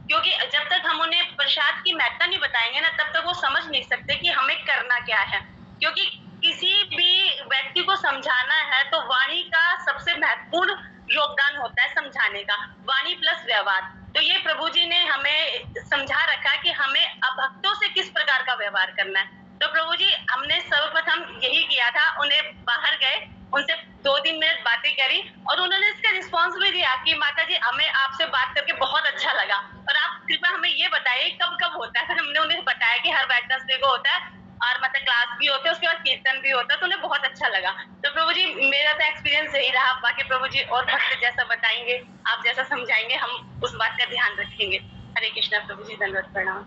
क्योंकि जब तक हम उन्हें प्रसाद की महत्ता नहीं बताएंगे ना तब तक वो समझ नहीं सकते कि हमें करना क्या है। क्योंकि किसी भी व्यक्ति को समझाना है तो वाणी का सबसे महत्वपूर्ण योगदान होता है समझाने का, वाणी प्लस व्यवहार। तो ये प्रभु जी ने हमें समझा रखा कि हमें अभक्तों से किस प्रकार का व्यवहार करना है। तो प्रभु जी हमने सर्वप्रथम यही किया था, उन्हें बाहर गए, उनसे 2-3 मिनट बातें करी और उन्होंने इसका रिस्पॉन्स भी दिया कि माता जी हमें आपसे बात करके बहुत अच्छा लगा और आप कृपया हमें ये बताइए कब कब होता है। फिर हमने उन्हें बताया कि हर वेडनेसडे को होता है और मतलब क्लास भी होते हैं, उसके बाद कीर्तन भी होता है, तो उन्हें बहुत अच्छा लगा। तो प्रभु जी मेरा तो एक्सपीरियंस यही रहा, बाकी प्रभु जी और भक्त जैसा बताएंगे, आप जैसा समझाएंगे हम उस बात का ध्यान रखेंगे। हरे कृष्णा प्रभु जी, धन्यवाद प्रणाम।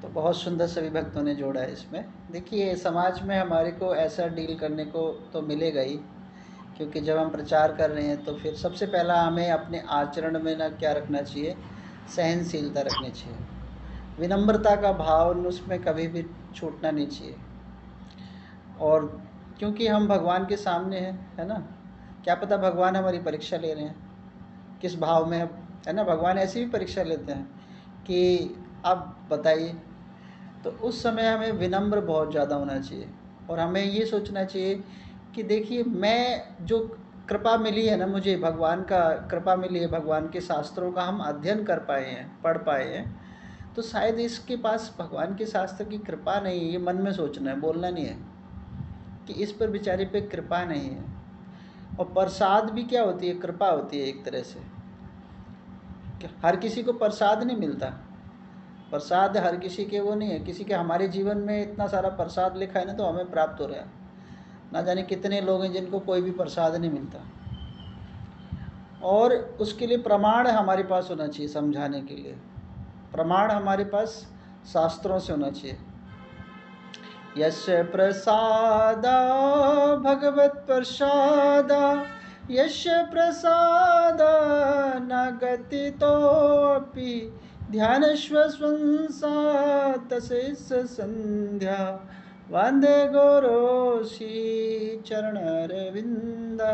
तो बहुत सुंदर सभी भक्तों ने जोड़ा है इसमें। देखिए समाज में हमारे को ऐसा डील करने को तो मिलेगा ही, क्योंकि जब हम प्रचार कर रहे हैं तो फिर सबसे पहला हमें अपने आचरण में ना क्या रखना चाहिए, सहनशीलता रखनी चाहिए, विनम्रता का भाव उसमें कभी भी छूटना नहीं चाहिए। और क्योंकि हम भगवान के सामने हैं, है ना, क्या पता भगवान हमारी परीक्षा ले रहे हैं किस भाव में, है ना, भगवान ऐसी भी परीक्षा लेते हैं कि आप बताइए। तो उस समय हमें विनम्र बहुत ज़्यादा होना चाहिए और हमें ये सोचना चाहिए कि देखिए मैं जो कृपा मिली है ना, मुझे भगवान का कृपा मिली है, भगवान के शास्त्रों का हम अध्ययन कर पाए हैं, पढ़ पाए हैं, तो शायद इसके पास भगवान के शास्त्र की कृपा नहीं है। ये मन में सोचना है, बोलना नहीं है कि इस पर बेचारे पे कृपा नहीं है। और प्रसाद भी क्या होती है, कृपा होती है एक तरह से। हर किसी को प्रसाद नहीं मिलता, प्रसाद हर किसी के वो नहीं है। किसी के हमारे जीवन में इतना सारा प्रसाद लिखा है ना, तो हमें प्राप्त हो रहा है। ना जाने कितने लोग हैं जिनको कोई भी प्रसाद नहीं मिलता, और उसके लिए प्रमाण हमारे पास होना चाहिए। समझाने के लिए प्रमाण हमारे पास शास्त्रों से होना चाहिए। यश प्रसादा भगवत प्रसादा, यश प्रसादा न गति तोपि, ध्यानस्व स्वंसा तसेस संध्या, वंदे गुरोसी चरणरविंदा।